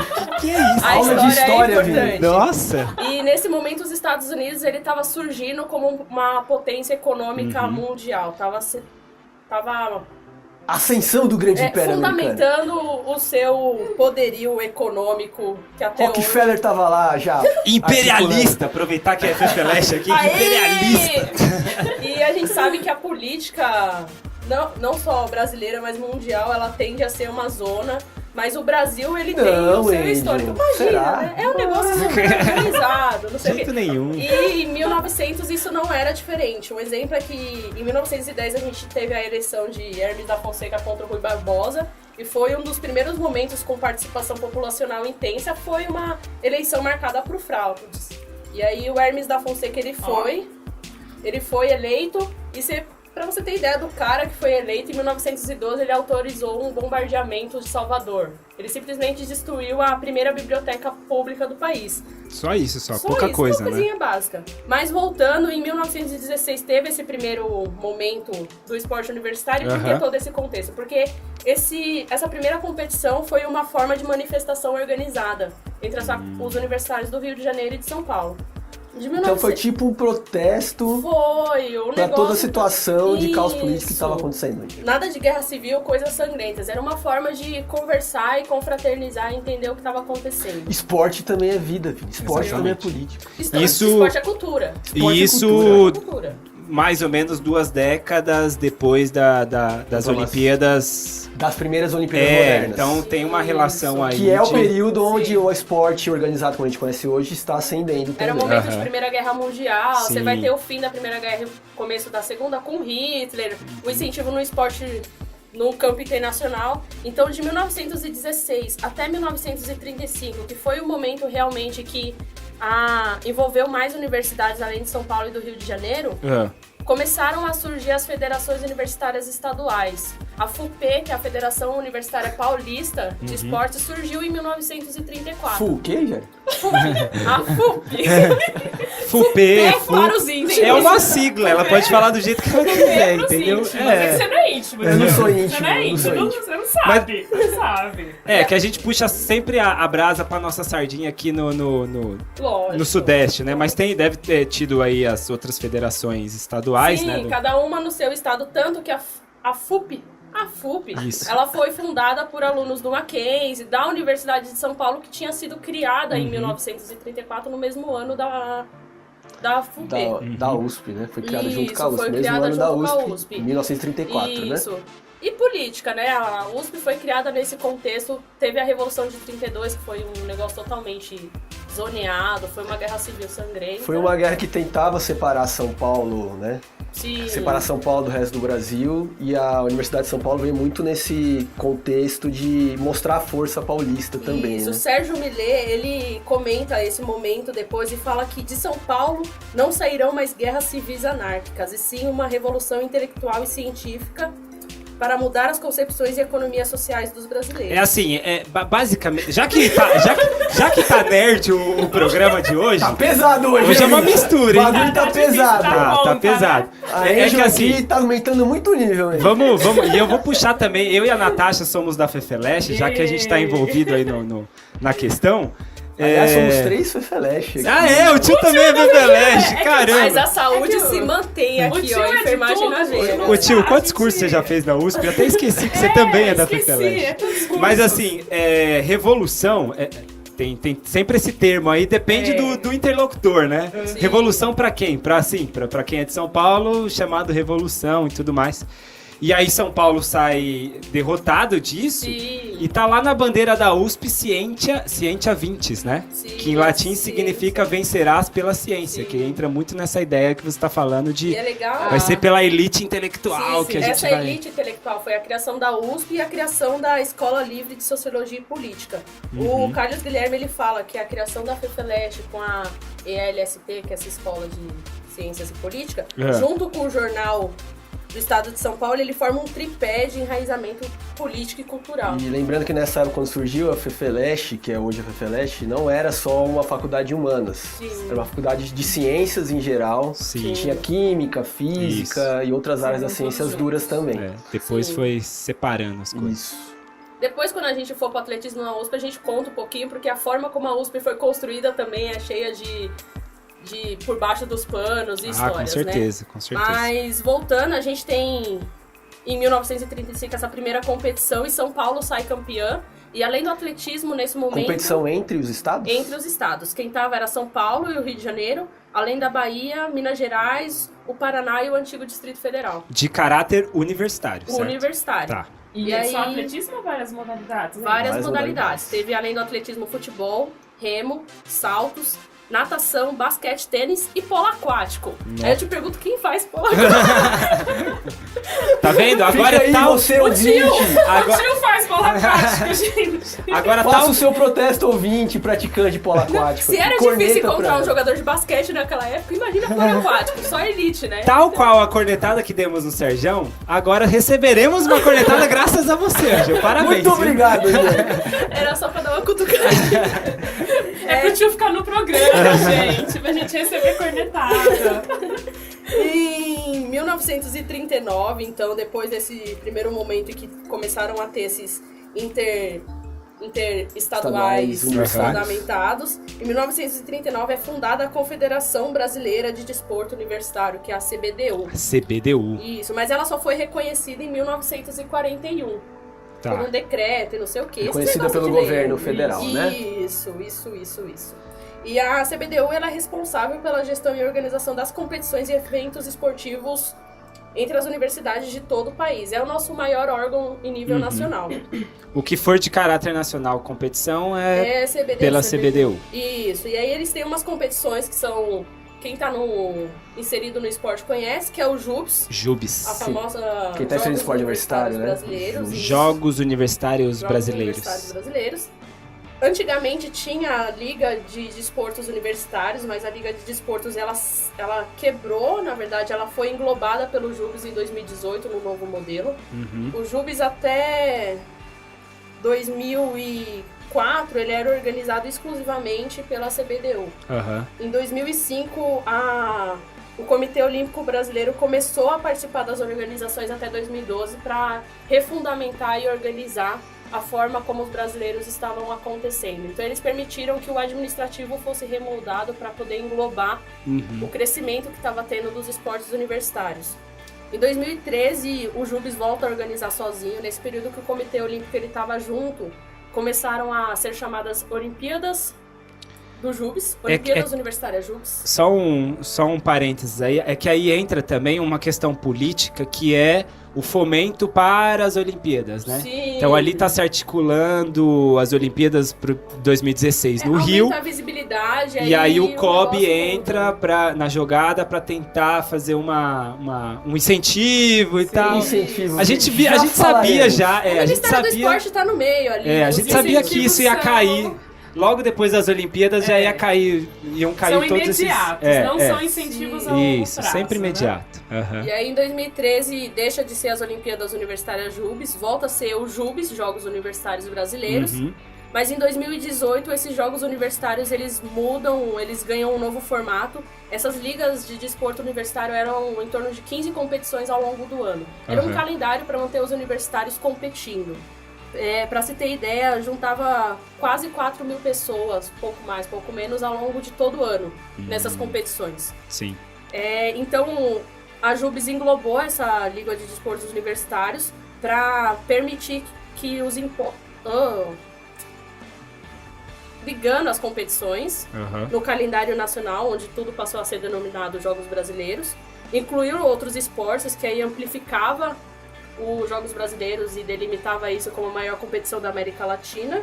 E: Que é isso?
B: A
D: Aula de história,
B: é importante.
E: Nossa!
B: E nesse momento os Estados Unidos ele estava surgindo como uma potência econômica mundial. Tava
D: Ascensão do grande império americano.
B: fundamentando o seu poderio econômico que até
D: Rockefeller tava lá já.
E: Imperialista, aproveitar que é FEFELESH aqui,
B: Aê!
E: imperialista.
B: E a gente sabe que a política, não só brasileira, mas mundial, ela tende a ser uma zona. Mas o Brasil, ele tem
D: Não,
B: o seu
D: Angel.
B: histórico. Imagina,
D: Será?
B: né? É um negócio super organizado, não
E: De
B: sei o
E: jeito
B: quê.
E: nenhum.
B: E em 1900 isso não era diferente. Um exemplo é que em 1910 a gente teve a eleição de Hermes da Fonseca contra o Rui Barbosa. E foi um dos primeiros momentos com participação populacional intensa. Foi uma eleição marcada por fraudes. E aí o Hermes da Fonseca, ele foi eleito e se Pra você ter ideia do cara que foi eleito em 1912, ele autorizou um bombardeamento de Salvador. Ele simplesmente destruiu a primeira biblioteca pública do país.
E: Só isso, só
B: Só
E: pouca
B: isso,
E: coisa,
B: uma
E: né?
B: coisinha básica. Mas voltando, em 1916 teve esse primeiro momento do esporte universitário. Por que todo esse contexto? Porque essa primeira competição foi uma forma de manifestação organizada entre os universitários do Rio de Janeiro e de São Paulo.
D: Então foi tipo um protesto pra toda a situação de caos político que estava acontecendo.
B: Nada de guerra civil, coisas sangrentas. Era uma forma de conversar e confraternizar e entender o que estava acontecendo.
D: Esporte também é vida, filho. Esporte também é política.
B: Esporte é cultura.
E: Mais ou menos 2 décadas depois das Olimpíadas.
D: Das primeiras Olimpíadas modernas.
E: Então tem uma relação aí.
D: Que é o período onde o esporte organizado, como a gente conhece hoje, está ascendendo também.
B: Era o momento de Primeira Guerra Mundial, você vai ter o fim da Primeira Guerra e o começo da Segunda com Hitler, o incentivo no esporte no campo internacional. Então, de 1916 até 1935, que foi o momento realmente que envolveu mais universidades além de São Paulo e do Rio de Janeiro, começaram a surgir as federações universitárias estaduais. A FUP, que é a Federação Universitária Paulista de Esportes, surgiu em 1934.
D: FU o quê, Jair?
B: A FUP.
E: FUP,
B: para os íntimos.
E: é uma sigla, ela pode falar do jeito que ela quiser, entendeu?
C: Mas é que você não é íntimo.
D: Eu não sou íntimo.
C: Você não é íntimo, você não sabe. Você sabe.
E: É, que a gente puxa sempre a brasa pra nossa sardinha aqui no Sudeste, né? Mas deve ter tido aí as outras federações estaduais,
B: Sim,
E: né?
B: Sim, cada uma no seu estado, tanto que a FUP, ela foi fundada por alunos do Mackenzie, da Universidade de São Paulo, que tinha sido criada em 1934, no mesmo ano da FUP.
D: Da USP, né? Foi criada junto com a USP,
B: foi
D: mesmo
B: criada
D: ano
B: junto
D: da
B: com a
D: USP, em 1934, né?
B: Isso. E política, né? A USP foi criada nesse contexto, teve a Revolução de 32, que foi um negócio totalmente zoneado, foi uma guerra civil sangrenta.
D: Foi uma guerra que tentava separar São Paulo, né?
B: Sim.
D: Separar São Paulo do resto do Brasil, e a Universidade de São Paulo veio muito nesse contexto de mostrar a força paulista também,
B: Isso,
D: né?
B: o Sérgio Millet, ele comenta esse momento depois e fala que de São Paulo não sairão mais guerras civis anárquicas, e sim uma revolução intelectual e científica para mudar as concepções e economias sociais dos brasileiros.
E: É assim, basicamente, já que tá nerd o programa de hoje...
D: Tá pesado hoje,
E: hoje é uma mistura, hein?
D: O bagulho tá pesado.
E: Tá pesado.
D: A
E: É
D: Angel
E: que assim...
D: aqui tá aumentando muito o nível, hein?
E: Vamos, e eu vou puxar também, eu e a Natasha somos da Fefeleste, já que a gente tá envolvido aí na questão.
D: Aliás, somos 3 Fefeleste.
E: O tio também é Fefeleste, caramba.
B: Mas a saúde se mantém aqui, ó, a enfermagem na veia.
E: Ô tio, quantos cursos você já fez na USP? Eu até esqueci que você também é da Fefeleste. Mas assim, revolução... Tem sempre esse termo aí, depende do interlocutor, né?
B: Sim.
E: Revolução pra quem? Pra quem é de São Paulo, chamado revolução e tudo mais. E aí São Paulo sai derrotado disso.
B: Sim.
E: E tá lá na bandeira da USP Scientia Vintes, né?
B: Sim,
E: que em latim
B: sim,
E: significa vencerás pela ciência,
B: Sim.
E: que entra muito nessa ideia que você tá falando de...
B: E é legal.
E: Vai ser pela elite intelectual que a gente
B: Essa
E: vai...
B: elite intelectual foi a criação da USP e a criação da Escola Livre de Sociologia e Política. O Carlos Guilherme, ele fala que a criação da Fefeleste com a ELSP, que é essa escola de ciências e política, junto com o jornal do Estado de São Paulo, ele forma um tripé de enraizamento político e cultural.
D: E lembrando que nessa época, quando surgiu a Fefeleste, que é hoje a Fefeleste, não era só uma faculdade de humanas.
B: Sim.
D: Era uma faculdade de ciências em geral.
E: Sim.
D: Tinha química, física e outras áreas das ciências duras também.
E: Depois
B: Sim.
E: foi separando as coisas.
D: Isso.
B: Depois, quando a gente for pro atletismo na USP, a gente conta um pouquinho, porque a forma como a USP foi construída também é cheia de por baixo dos panos e histórias,
E: com certeza,
B: né?
E: com certeza.
B: Mas, voltando, a gente tem, em 1935, essa primeira competição e São Paulo sai campeã. E além do atletismo, nesse momento...
D: Competição entre os estados?
B: Entre os estados. Quem tava era São Paulo e o Rio de Janeiro, além da Bahia, Minas Gerais, o Paraná e o antigo Distrito Federal.
E: De caráter universitário, certo?
B: Universitário.
E: Tá.
C: E
B: aí,
C: só atletismo ou várias modalidades?
B: Várias modalidades. Teve, além do atletismo, futebol, remo, saltos, natação, basquete, tênis e polo aquático. Aí eu te pergunto, quem faz polo aquático?
E: Tá vendo? Agora
D: Fica aí
E: tá
D: você,
B: O
D: ouvinte.
B: tio faz polo aquático, gente.
E: Agora
D: Faça
E: tá
D: o seu protesto, ouvinte, praticante de polo aquático.
B: Se era
D: Corneta
B: difícil
D: pra
B: encontrar um
D: ela.
B: jogador de basquete naquela época, imagina polo aquático, só elite, né?
E: Tal qual a cornetada que demos no Serjão, agora receberemos uma cornetada graças a você, Ângelo. Parabéns.
D: Muito
E: viu?
D: obrigado, Ian.
B: Era só pra dar uma cutucadinha.
C: É pro tio ficar no programa, gente, pra gente receber cornetada.
B: Em 1939, então, depois desse primeiro momento em que começaram a ter esses interestaduais
D: universitários.
B: fundamentados, em 1939 é fundada a Confederação Brasileira de Desporto Universitário, que é a CBDU.
E: CBDU.
B: Isso, mas ela só foi reconhecida em 1941. Por um
E: Tá.
B: decreto e não sei o quê.
D: Reconhecida pelo governo federal, né?
B: Isso. E a CBDU ela é responsável pela gestão e organização das competições e eventos esportivos entre as universidades de todo o país. É o nosso maior órgão em nível nacional.
E: O que for de caráter nacional competição é
B: CBDU,
E: pela CBDU.
B: Isso, e aí eles têm umas competições que são... Quem tá inserido no esporte conhece, que é o JUBS.
E: JUBS.
B: A famosa
D: Quem tá inserido no esporte universitário, né?
B: Brasileiros. Isso.
E: Jogos Universitários
B: Jogos
E: Brasileiros.
B: Universitários Brasileiros. Antigamente tinha a Liga de Desportos Universitários, mas a Liga de Desportos ela quebrou, na verdade ela foi englobada pelo JUBS em 2018 no novo modelo. O JUBS até 2004 ele era organizado exclusivamente pela CBDU.
E: Aham.
B: Em 2005 o Comitê Olímpico Brasileiro começou a participar das organizações até 2012 para refundamentar e organizar a forma como os brasileiros estavam acontecendo. Então eles permitiram que o administrativo fosse remoldado para poder englobar o crescimento que estava tendo dos esportes universitários. Em 2013, o JUBS volta a organizar sozinho. Nesse período que o Comitê Olímpico estava junto, começaram a ser chamadas Olimpíadas do JUBS, Olimpíadas Universitárias JUBS.
E: Só um parênteses aí, é que aí entra também uma questão política que é o fomento para as Olimpíadas, né?
B: Sim.
E: Então ali está se articulando as Olimpíadas para 2016 no Rio.
B: Aumenta a visibilidade.
E: E aí o COB
B: negócio
E: entra na jogada para tentar fazer um incentivo e tal.
D: Incentivo.
E: A gente
D: Já
E: sabia
D: falaremos.
E: já,
B: O
E: a gente
B: Ministério do
E: sabia,
B: Esporte tá no meio ali.
E: a
B: Os
E: gente sabia que isso ia
B: incentivos
E: cair. Logo depois das Olimpíadas já ia cair, iam cair
C: São
E: todos esses...
C: imediatos, não são incentivos a longo
E: Isso,
C: prazo,
E: sempre
C: né?
E: imediato. Aham.
B: E aí em 2013 deixa de ser as Olimpíadas Universitárias JUBS, volta a ser o JUBS, Jogos Universitários Brasileiros. Mas em 2018 esses Jogos Universitários eles mudam, eles ganham um novo formato. Essas ligas de desporto universitário eram em torno de 15 competições ao longo do ano. Era um calendário para manter os universitários competindo. Para se ter ideia, juntava quase 4 mil pessoas, pouco mais, pouco menos, ao longo de todo o ano, nessas competições.
E: Sim.
B: Então, a JUBS englobou essa Liga de Desportos Universitários para permitir que os ligando as competições no calendário nacional, onde tudo passou a ser denominado Jogos Brasileiros, incluiu outros esportes que aí amplificava os Jogos Brasileiros e delimitava isso como a maior competição da América Latina.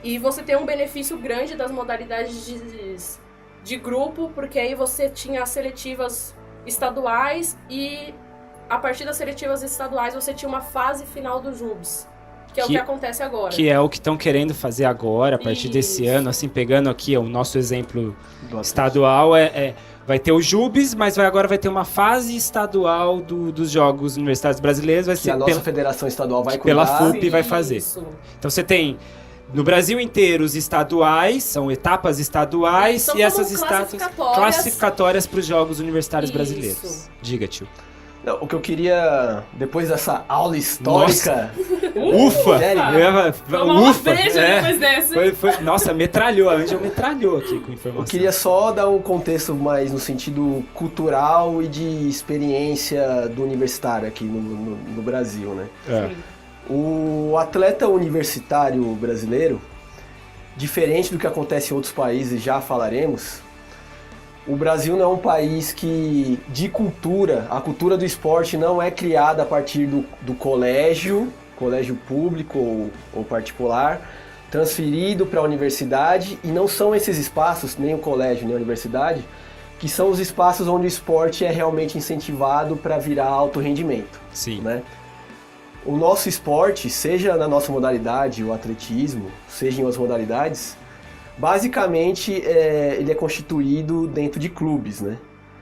B: E você tem um benefício grande das modalidades de grupo, porque aí você tinha as seletivas estaduais e a partir das seletivas estaduais você tinha uma fase final do JUBS, que é o que acontece agora.
E: Que é o que estão querendo fazer agora, a partir desse ano, assim, pegando aqui o nosso exemplo estadual, vai ter o JUBS, mas agora vai ter uma fase estadual dos Jogos Universitários Brasileiros, vai
D: Que
E: ser
D: a nossa federação estadual vai
E: pela
D: cuidar.
E: FUP vai fazer.
B: Isso.
E: Então você tem no Brasil inteiro os estaduais, são etapas estaduais
B: São
E: e essas
B: como
E: classificatórias para os Jogos Universitários
B: Isso.
E: Brasileiros. Diga, tio.
D: Não, o que eu queria, depois dessa aula histórica...
E: Ufa!
C: Tomar uma
E: Ufa!
C: breja depois dessa.
E: Nossa, metralhou, a Ângela metralhou aqui com informação.
D: Eu queria só dar um contexto mais no sentido cultural e de experiência do universitário aqui no Brasil, né? O atleta universitário brasileiro, diferente do que acontece em outros países, já falaremos, o Brasil não é um país que, de cultura, a cultura do esporte não é criada a partir do colégio público ou particular, transferido para a universidade, e não são esses espaços, nem o colégio, nem a universidade, que são os espaços onde o esporte é realmente incentivado para virar alto rendimento.
E: Sim.
D: Né? O nosso esporte, seja na nossa modalidade, o atletismo, seja em outras modalidades, basicamente ele é constituído dentro de clubes, né?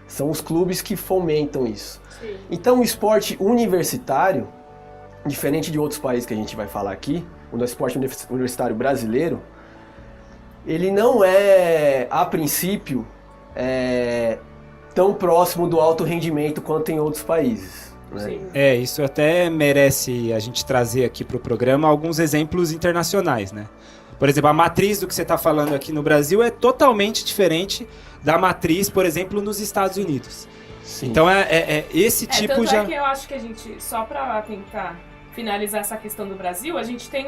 D: São os clubes que fomentam isso.
B: Sim.
D: Então o esporte universitário, diferente de outros países que a gente vai falar aqui, o nosso esporte universitário brasileiro, ele não é, a princípio, tão próximo do alto rendimento quanto em outros países. Né?
E: Isso até merece a gente trazer aqui para o programa alguns exemplos internacionais, né? Por exemplo, a matriz do que você está falando aqui no Brasil é totalmente diferente da matriz, por exemplo, nos Estados Unidos.
D: Sim.
E: Então esse tipo
C: tanto
E: já...
C: é que eu acho que a gente, só pra tentar finalizar essa questão do Brasil, a gente tem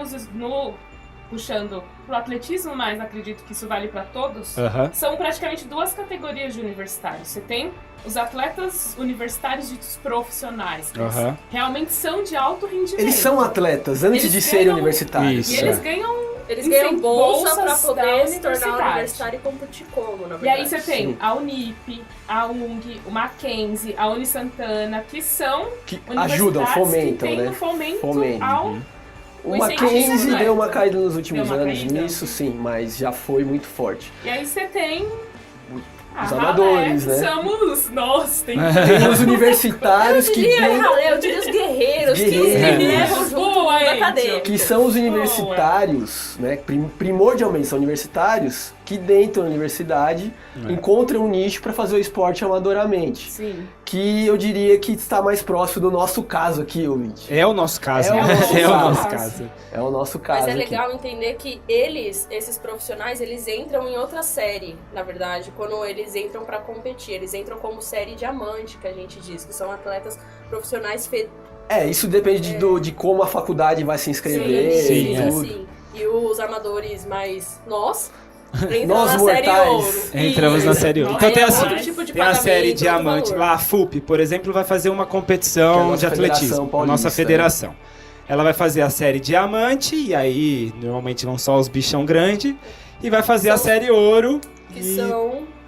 C: puxando pro atletismo, mas acredito que isso vale pra todos, são praticamente duas categorias de universitários. Você tem os atletas universitários ditos profissionais, que eles realmente são de alto rendimento.
D: Eles são atletas antes de serem universitários.
C: E eles ganham
B: bolsa pra poder
C: da
B: se tornar
C: universidade.
B: universitário e competir como, na verdade.
C: E aí você tem a Unip, a UNG, o Mackenzie, a Unisantana, que são
D: que
C: universidades
D: ajudam, fomentam,
C: que têm
D: né?
C: o fomento
D: Fomentam.
C: ao...
D: O Mackenzie
C: incentivo,
D: deu uma caída nos últimos
C: Deu uma
D: anos
C: caída.
D: nisso, sim, mas já foi muito forte.
C: E aí você tem...
D: Os amadores, né?
C: Somos nós, tem
D: Tem os universitários que vêm...
B: Eu diria os guerreiros que
D: Guerreiros.
B: levam junto
C: Boa,
B: da
C: Angel.
B: cadeia.
D: Que são os universitários, né? Primordialmente são universitários que dentro da universidade encontram um nicho para fazer o esporte amadoramente.
B: Sim.
D: Que eu diria que está mais próximo do nosso caso aqui, ouvinte.
E: É o nosso caso,
D: É o
E: né?
D: nosso
E: É o
D: caso.
E: nosso caso.
D: É o nosso caso.
B: Mas é
D: aqui.
B: legal entender que esses profissionais, eles entram em outra série, na verdade, quando eles entram pra competir. Eles entram como série diamante, que a gente diz, que são atletas profissionais
D: Isso depende de como a faculdade vai se inscrever
E: Sim,
D: e tudo.
B: sim. E os amadores mais entram
D: Nós
B: na série
D: mortais.
B: ouro.
E: Entramos
B: Isso.
E: na série ouro. Então
B: Aí
E: tem
B: é
E: assim,
B: outro tipo de
E: tem a
B: pagamento,
E: série
B: outro
E: Diamante,
B: valor.
E: lá a FUP, por exemplo, vai fazer uma
D: Que é
E: competição
D: a nossa
E: de atletismo,
D: Federação
E: a
D: Paulista,
E: nossa federação. Ela vai fazer a série Diamante, e aí normalmente vão só os bichão grande, e vai fazer a série Ouro,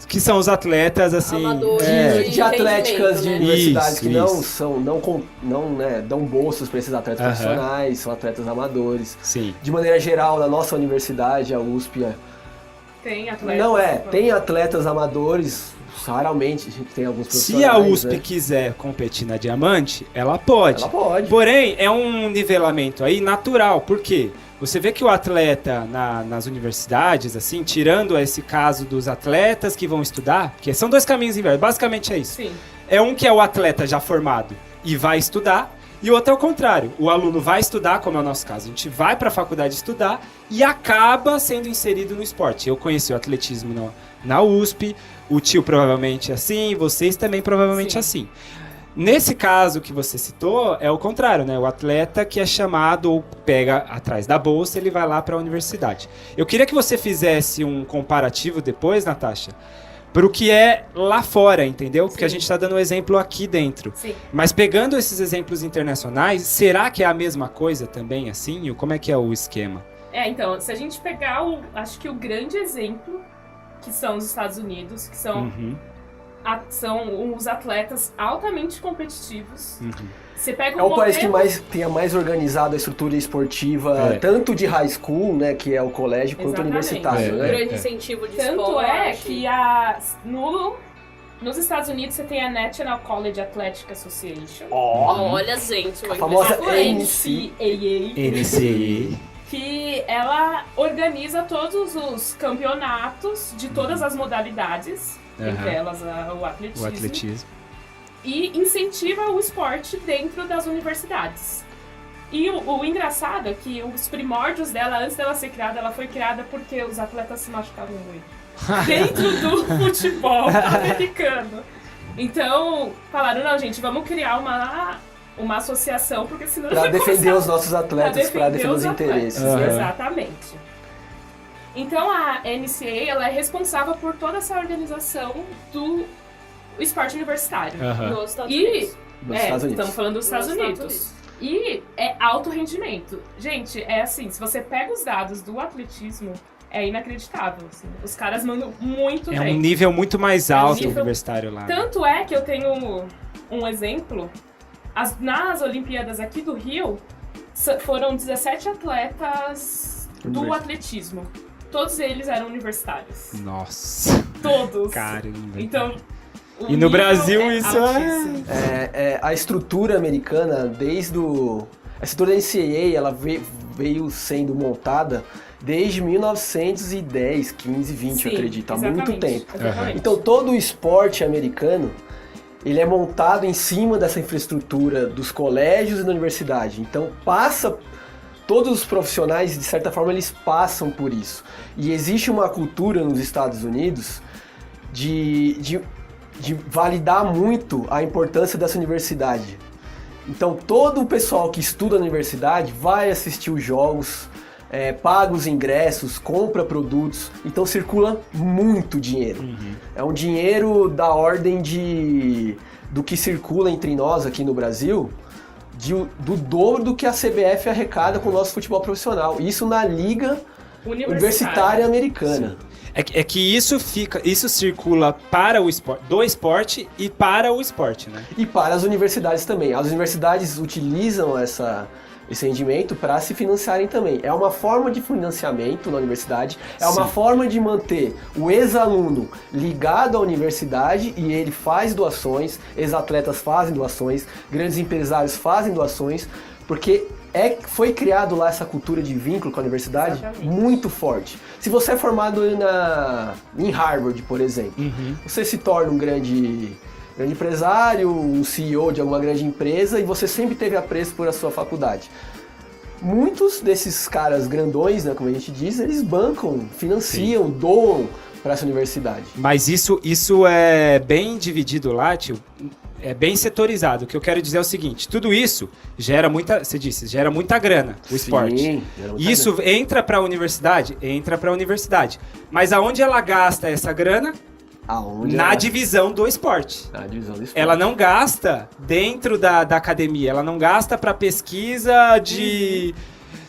E: que são os atletas, assim...
B: Amadores
D: de atléticas de
B: né?
D: universidades que
E: Isso.
D: não dão bolsas para esses atletas profissionais, são atletas amadores.
E: Sim.
D: De maneira geral, na nossa universidade, a USP,
C: Tem atletas.
D: tem atletas amadores, raramente a gente tem alguns profissionais.
E: Se a USP
D: né?
E: quiser competir na Diamante, ela pode.
D: Ela pode.
E: Porém, é um nivelamento aí natural. Por quê? Você vê que o atleta nas universidades, assim, tirando esse caso dos atletas que vão estudar, porque são dois caminhos inversos, basicamente é isso.
C: Sim.
E: É um que é o atleta já formado e vai estudar, e o outro é o contrário. O aluno vai estudar, como é o nosso caso. A gente vai para a faculdade estudar e acaba sendo inserido no esporte. Eu conheci o atletismo na USP, o tio provavelmente assim, vocês também provavelmente assim. Nesse caso que você citou, é o contrário, né? O atleta que é chamado ou pega atrás da bolsa, ele vai lá para a universidade. Eu queria que você fizesse um comparativo depois, Natasha, para o que é lá fora, entendeu? Porque a gente está dando um exemplo aqui dentro.
C: Sim.
E: Mas pegando esses exemplos internacionais, será que é a mesma coisa também, assim? Como é que é o esquema?
C: Então, se a gente pegar acho que o grande exemplo, que são os Estados Unidos, que são são os atletas altamente competitivos. Você pega
D: É o país que tenha mais organizado a estrutura esportiva, tanto de high school, né, que é o colégio, quanto universitário.
B: Um
D: Né?
B: grande incentivo de
C: Tanto
B: esporte.
C: é que nos Estados Unidos você tem a National College Athletic Association.
B: Olha, gente,
D: A famosa
E: NCAA.
C: Que ela organiza todos os campeonatos de todas as modalidades, entre elas o atletismo. E incentiva o esporte dentro das universidades. E o engraçado é que os primórdios dela, antes dela ser criada, ela foi criada porque os atletas se machucavam muito. Dentro do futebol americano. Então, falaram, não, gente, vamos criar uma associação, porque senão...
D: Para defender os nossos atletas, para defender os interesses.
C: Exatamente. Então, a NCAA, ela é responsável por toda essa organização do esporte universitário.
B: Nos Estados Unidos.
D: Nos Estados Unidos.
C: Estamos falando dos Estados
B: Nos
C: Unidos.
B: Estados Unidos.
C: E é alto rendimento. Gente, é assim, se você pega os dados do atletismo, é inacreditável. Assim. Os caras mandam muito bem.
E: É um nível muito mais alto universitário lá.
C: Tanto é que eu tenho um exemplo. Nas Olimpíadas aqui do Rio, foram 17 atletas do atletismo. Todos eles eram universitários. Nossa. Todos. Caramba. Então...
E: E no Brasil isso
D: a estrutura americana, a estrutura da NCAA, ela veio sendo montada desde 1910, 15, 20, eu acredito, há muito tempo. Então todo o esporte americano, ele é montado em cima dessa infraestrutura dos colégios e da universidade. Então todos os profissionais, de certa forma, eles passam por isso. E existe uma cultura nos Estados Unidos de validar muito a importância dessa universidade. Então todo o pessoal que estuda na universidade vai assistir os jogos, paga os ingressos, compra produtos, então circula muito dinheiro. É um dinheiro da ordem do que circula entre nós aqui no Brasil, do dobro do que a CBF arrecada com o nosso futebol profissional. Isso na Liga Universitária Americana.
E: É que isso circula para o esporte, do esporte e para o esporte, né?
D: E para as universidades também. As universidades utilizam esse rendimento para se financiarem também. É uma forma de financiamento na universidade, é uma forma de manter o ex-aluno ligado à universidade e ele faz doações, ex-atletas fazem doações, grandes empresários fazem doações, porque foi criado lá essa cultura de vínculo com a universidade muito forte. Se você é formado em Harvard, por exemplo, você se torna um grande empresário, um CEO de alguma grande empresa e você sempre teve apreço por a sua faculdade. Muitos desses caras grandões, né, como a gente diz, eles bancam, financiam, doam para essa universidade.
E: Mas isso é bem dividido lá, tio. É bem setorizado. O que eu quero dizer é o seguinte, tudo isso gera muita grana, o esporte. Isso entra para a universidade? Entra para a universidade. Mas aonde ela gasta essa grana? Na divisão do esporte. Ela não gasta dentro da academia, ela não gasta para pesquisa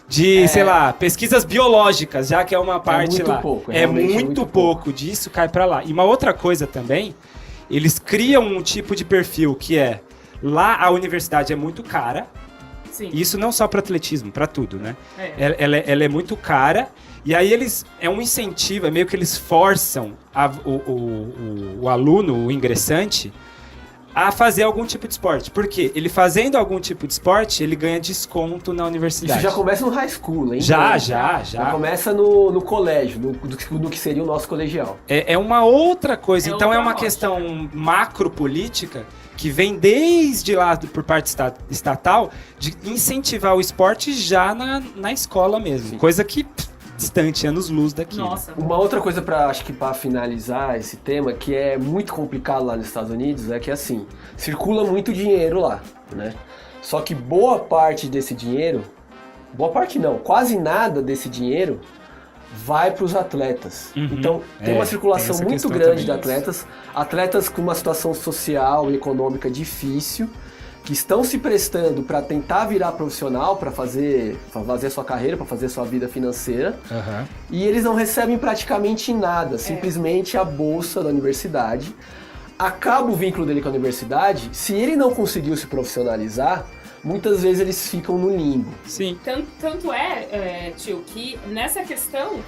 E: sei lá, pesquisas biológicas, já que é uma parte lá. É muito pouco disso cai para lá. E uma outra coisa também, eles criam um tipo de perfil que lá a universidade é muito cara. Sim. Isso não só para atletismo, para tudo, né? Ela é muito cara. E aí é um incentivo, meio que eles forçam o aluno, o ingressante, a fazer algum tipo de esporte. Porque ele fazendo algum tipo de esporte, ele ganha desconto na universidade.
D: Isso já começa no high school, hein?
E: Já
D: começa no colégio, no que seria o nosso colegial.
E: É uma outra coisa. Então é uma questão macropolítica que vem desde lá por parte estatal de incentivar o esporte já na escola mesmo. Sim. Coisa que distante, anos-luz daqui.
C: Nossa.
D: Uma outra coisa acho que para finalizar esse tema, que é muito complicado lá nos Estados Unidos, é que assim, circula muito dinheiro lá, né? Só que boa parte desse dinheiro, quase nada desse dinheiro vai para os atletas. Então tem uma circulação muito grande de atletas com uma situação social e econômica difícil, que estão se prestando para tentar virar profissional, para fazer a sua carreira, para fazer a sua vida financeira, e eles não recebem praticamente nada, simplesmente a bolsa da universidade. Acaba o vínculo dele com a universidade, se ele não conseguiu se profissionalizar, muitas vezes eles ficam no limbo.
E: Sim.
C: Tanto tio, que nessa questão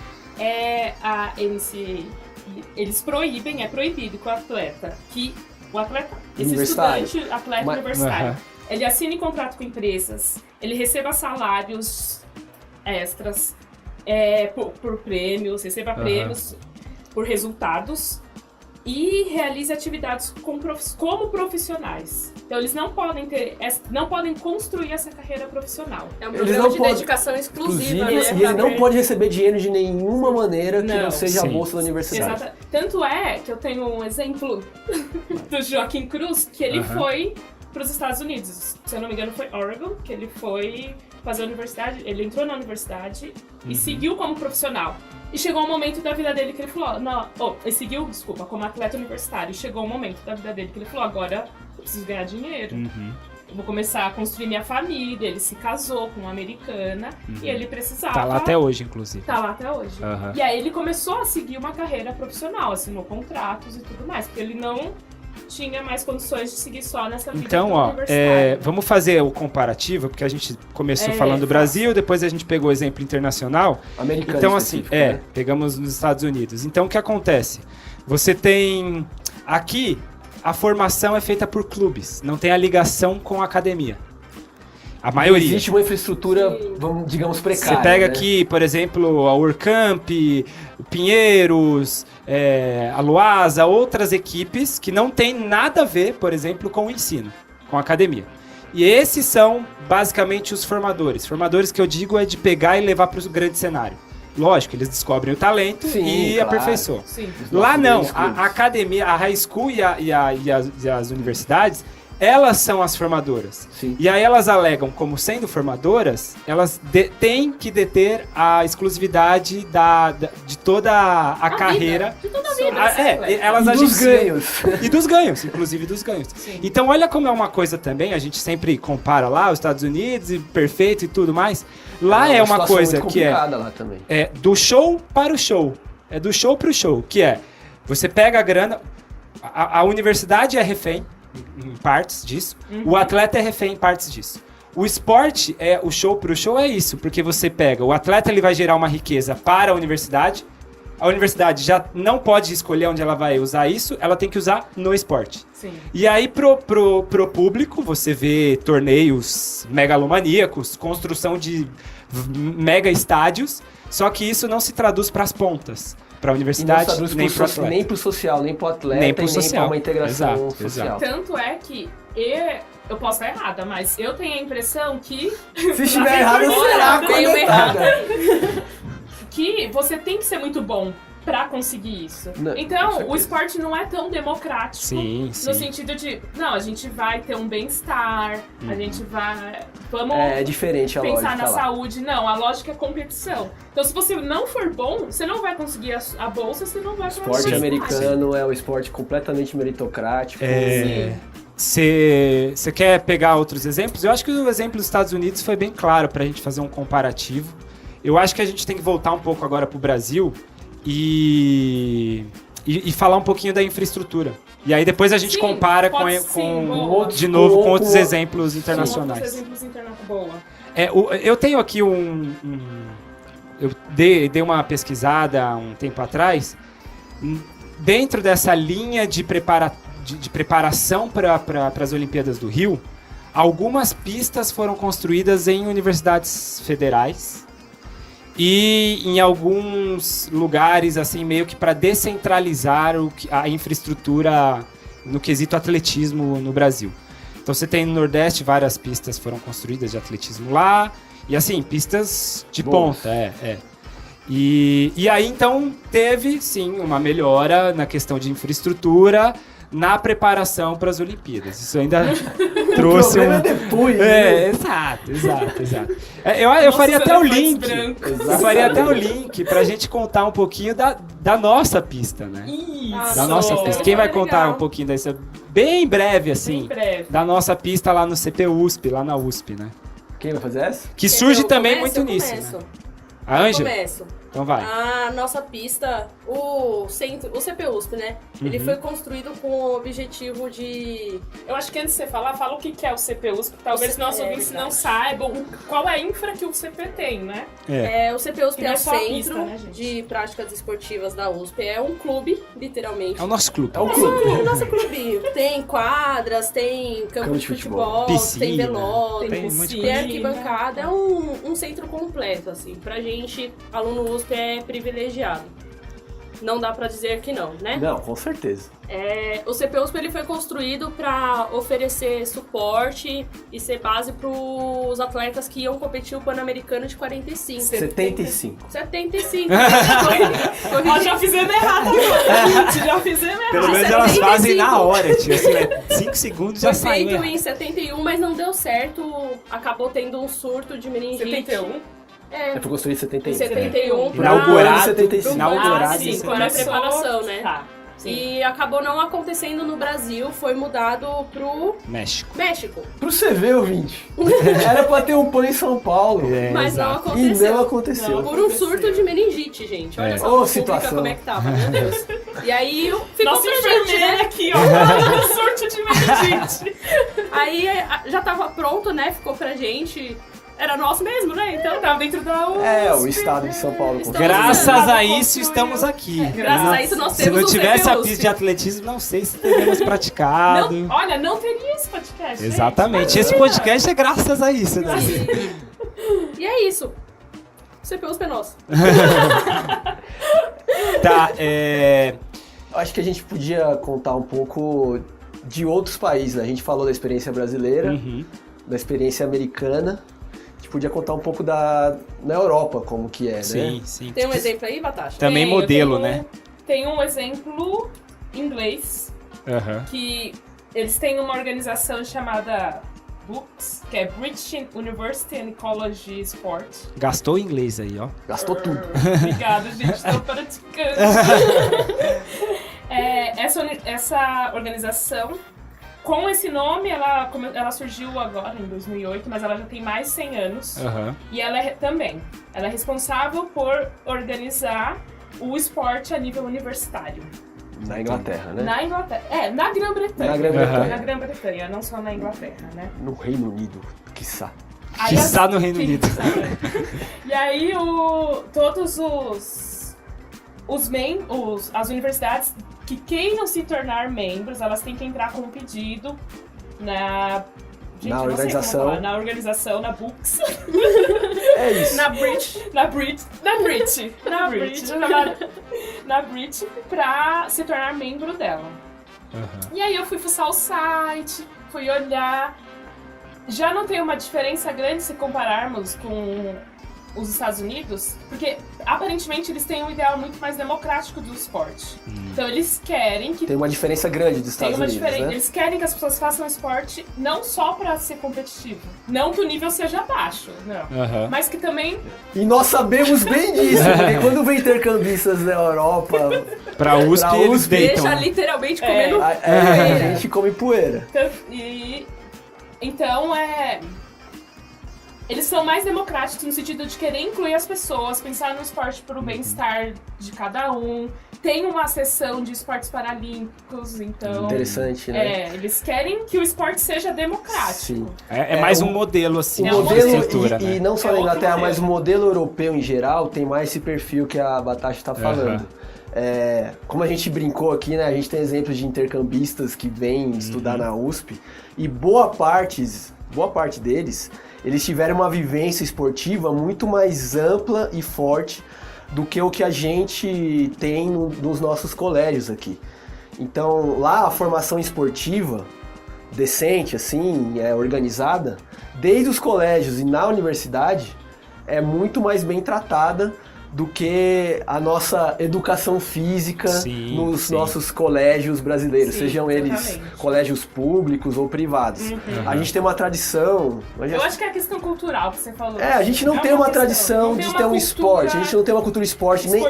C: eles proíbem, é proibido com o atleta que esse estudante, atleta universitário, ele assine contrato com empresas, ele receba salários extras por prêmios, receba prêmios por resultados e realize atividades como profissionais. Então eles não podem construir essa carreira profissional.
B: É um programa de dedicação exclusiva, né?
D: E ele não pode receber dinheiro de nenhuma maneira que não seja a bolsa da universidade.
C: Exato. Tanto é que eu tenho um exemplo do Joaquim Cruz, que ele foi para os Estados Unidos. Se eu não me engano, foi Oregon, que ele foi fazer a universidade. Ele entrou na universidade e seguiu como profissional. E chegou um momento da vida dele que ele falou, ele seguiu, como atleta universitário. E chegou um momento da vida dele que ele falou, agora eu preciso ganhar dinheiro. vou começar a construir minha família. Ele se casou com uma americana e ele precisava...
E: Tá lá até hoje, inclusive.
C: Tá lá até hoje.
E: Uhum.
C: E aí ele começou a seguir uma carreira profissional, assinou contratos e tudo mais, porque ele não tinha mais condições de seguir só nessa vida
E: então, vamos fazer o comparativo, porque a gente começou falando do Brasil, depois a gente pegou o exemplo internacional.
D: Americano.
E: Então, assim, né? Pegamos nos Estados Unidos. Então, o que acontece? Você tem... Aqui, a formação é feita por clubes, não tem a ligação com a academia. A maioria.
D: Existe uma infraestrutura, digamos, precária.
E: Você pega
D: né?
E: aqui, por exemplo, a Urcamp, o Pinheiros, a Luasa, outras equipes que não tem nada a ver, por exemplo, com o ensino, com a academia. E esses são basicamente os formadores. Formadores que eu digo é de pegar e levar para o grande cenário. Lógico, eles descobrem o talento e aperfeiçoam. Lá não, a academia, a high school e as universidades, elas são as formadoras.
D: Sim.
E: E aí elas alegam, como sendo formadoras, elas têm que deter a exclusividade de toda a carreira.
B: Vida, de toda a vida.
E: Elas
D: e dos ganhos.
E: E dos ganhos, inclusive dos ganhos.
C: Sim.
E: Então olha como é uma coisa também, a gente sempre compara lá os Estados Unidos, e perfeito e tudo mais. Lá é uma coisa que
D: lá também.
E: é do show para o show. É do show para o show, que é, você pega a grana, a universidade é refém, em partes disso. O atleta é refém em partes disso. O esporte, o show pro show é isso, porque você pega, o atleta ele vai gerar uma riqueza para a universidade já não pode escolher onde ela vai usar isso, ela tem que usar no esporte.
C: Sim.
E: E aí pro público, você vê torneios megalomaníacos, construção de mega estádios, só que isso não se traduz para as pontas. Para a universidade, nem para o atleta.
D: Nem para o social, nem para o atleta,
E: nem para
D: uma integração social.
C: Tanto é que eu posso estar errada, mas eu tenho a impressão que...
D: Se estiver errado, será conectada.
C: Que você tem que ser muito bom pra conseguir isso.
D: Não,
C: então, o esporte não é tão democrático
E: sim.
C: no sentido de, não, a gente vai ter um bem-estar, a gente vai... Vamos
D: é diferente a
C: pensar
D: lógica
C: na
D: lá.
C: saúde. Não, a lógica é competição. Então, se você não for bom, você não vai conseguir a bolsa, você não vai
D: O esporte americano é um esporte completamente meritocrático.
E: Você quer pegar outros exemplos? Eu acho que o exemplo dos Estados Unidos foi bem claro pra gente fazer um comparativo. Eu acho que a gente tem que voltar um pouco agora pro Brasil e falar um pouquinho da infraestrutura. E aí depois a gente compara com outros exemplos internacionais.
C: Boa.
E: Eu tenho aqui eu dei uma pesquisada um tempo atrás, dentro dessa linha de preparação para as Olimpíadas do Rio, algumas pistas foram construídas em universidades federais e em alguns lugares, assim, meio que para descentralizar a infraestrutura no quesito atletismo no Brasil. Então você tem no Nordeste várias pistas foram construídas de atletismo lá, e assim, pistas de ponta, E aí então teve sim uma melhora na questão de infraestrutura na preparação para as Olimpíadas. Isso ainda trouxe
D: depois,
E: Exato. Eu faria até o link. Eu faria até o link pra gente contar um pouquinho da nossa pista, né?
C: Isso.
E: Da nossa pista. Quem vai contar um pouquinho dessa? Bem breve, assim. Da nossa pista lá no CPUSP, lá na USP, né?
D: Quem vai fazer essa?
E: Que surge também muito nisso. Né? A Ângela? Então vai.
B: A nossa pista, o CPUSP, né? Ele foi construído com o objetivo de...
C: Eu acho que antes de você falar, fala o que é o CPUSP, nossos ouvintes não saibam qual é a infra que o CP tem, né?
B: O CPUSP é o Centro
C: pista, né,
B: de Práticas Esportivas da USP. É um clube, literalmente.
E: É o nosso clube.
D: É o
B: nosso clube. Tem quadras, tem campo de futebol,
E: piscina,
B: tem velódromo,
C: tem
B: arquibancada. É um centro completo, assim. Pra gente, aluno USP é privilegiado. Não dá pra dizer que não, né?
D: Não, com certeza.
B: O CPUSP ele foi construído para oferecer suporte e ser base para os atletas que iam competir o Pan-Americano de 45.
D: 75.
C: Já fizemos errado agora. Já fizemos errado.
E: Pelo menos elas fazem na hora, tio. Assim, 5 segundos já saiu.
B: Foi feito em 71, mas não deu certo. Acabou tendo um surto de meningite.
C: 71?
D: Foi construído em 71.
B: 71.
E: Inaugurado
D: 75.
E: Inaugurado
B: sim, com a preparação, né?
C: Tá.
B: Sim. E acabou não acontecendo no Brasil, foi mudado pro
E: México.
D: Pro você ver, ouvinte. Era pra ter um PAN em São Paulo.
B: Mas
E: exato.
B: não aconteceu.
D: E não aconteceu.
B: Por um surto de meningite, gente. Olha só
D: situação.
B: Como é que tava, meu Deus. E aí ficou
C: Nossa
B: pra gente, né?
C: aqui, ó. Surto de meningite.
B: Aí já tava pronto, né? Ficou pra gente. Era nosso mesmo, né? Então tava dentro da USP.
D: O estado de São Paulo.
E: Graças a isso estamos aqui.
B: Graças a isso nós temos
E: Se não tivesse a
B: CPUSP.
E: pista de atletismo, não sei se teríamos praticado.
C: Não teria esse podcast.
E: Exatamente.
C: Gente.
E: Esse podcast é graças a isso, né?
B: E é isso. CPUSP é nosso.
E: Tá,
D: Acho que a gente podia contar um pouco de outros países, né? A gente falou da experiência brasileira, da experiência americana. A gente podia contar um pouco na Europa, como que é, né?
E: Sim.
B: Tem um exemplo aí, Batata?
E: Também modelo, né?
C: Tem um exemplo inglês, que eles têm uma organização chamada BUCS, que é British University and College Sport.
E: Gastou o inglês aí, ó.
D: Gastou tudo.
C: Obrigada, gente, estou praticando. Essa organização, com esse nome, ela surgiu agora, em 2008, mas ela já tem mais de 100 anos. E ela é responsável por organizar o esporte a nível universitário.
D: Na Inglaterra, né?
C: Na Inglaterra. Na Grã-Bretanha. Na Grã-Bretanha, não só na Inglaterra, né?
D: No Reino Unido, quiçá.
E: Quiçá no Reino Unido.
C: E aí, todos as universidades que queiram se tornar membros, elas têm que entrar com um pedido na organização. Na organização, na BUCS.
D: É isso.
C: Na Brit, pra se tornar membro dela. E aí eu fui fuçar o site, fui olhar. Já não tem uma diferença grande se compararmos com os Estados Unidos, porque aparentemente eles têm um ideal muito mais democrático do esporte. Então eles querem que...
D: Tem uma diferença grande dos Estados Unidos, né?
C: Eles querem que as pessoas façam esporte não só pra ser competitivo. Não que o nível seja baixo, não. Mas que também...
D: E nós sabemos bem disso, porque quando vem intercambistas na Europa...
E: Pra USP, eles deitam.
B: Deixa literalmente comendo...
D: A gente come poeira.
C: Então, eles são mais democráticos no sentido de querer incluir as pessoas, pensar no esporte para o bem-estar de cada um. Tem uma seção de esportes paralímpicos, então...
D: Interessante, né?
C: Eles querem que o esporte seja democrático.
D: Sim.
E: É mais um modelo, assim,
D: o modelo,
E: estrutura, né?
D: E não só na Inglaterra, mas o modelo europeu em geral tem mais esse perfil que a Batata está falando. Como a gente brincou aqui, né? A gente tem exemplos de intercambistas que vêm estudar na USP e boa parte deles, eles tiveram uma vivência esportiva muito mais ampla e forte do que o que a gente tem nos nossos colégios aqui. Então, lá a formação esportiva decente, assim, organizada, desde os colégios e na universidade, é muito mais bem tratada do que a nossa educação física nos nossos colégios brasileiros, sejam eles colégios públicos ou privados. A gente tem uma tradição...
C: Eu acho que é a questão cultural que você falou.
D: A gente não tem uma tradição de ter um esporte, a gente não tem uma cultura esporte nem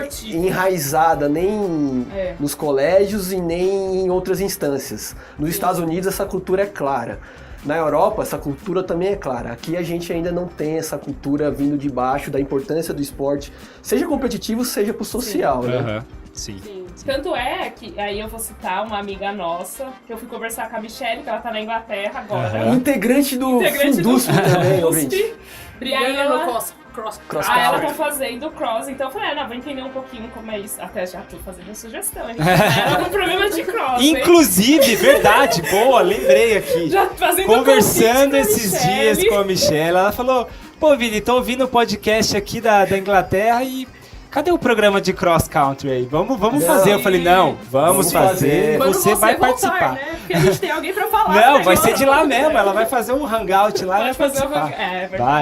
D: enraizada, nem nos colégios e nem em outras instâncias. Nos Estados Unidos essa cultura é clara. Na Europa, essa cultura também é clara. Aqui a gente ainda não tem essa cultura vindo de baixo da importância do esporte, seja competitivo, seja pro social, né?
E: Sim.
C: Tanto é que, aí eu vou citar uma amiga nossa, que eu fui conversar com a Michelle, que ela tá na Inglaterra agora.
D: Integrante do Fundusp também, ouvinte.
B: E aí ela...
C: ela tá fazendo cross, então eu falei, vou entender um pouquinho como é isso. Até já tô fazendo a sugestão, ela tem um problema de cross.
E: Inclusive, verdade, boa, lembrei aqui.
C: Já fazendo
E: conversando esses dias com a Michelle, ela falou, pô, Vini, tô ouvindo o podcast aqui da Inglaterra e cadê o programa de cross country aí? Vamos fazer. Eu falei, não, vamos fazer. Você vai participar.
B: Né? Porque a gente tem alguém pra falar.
E: Não, vai ser de lá mesmo. Ela vai fazer um hangout lá e vai participar.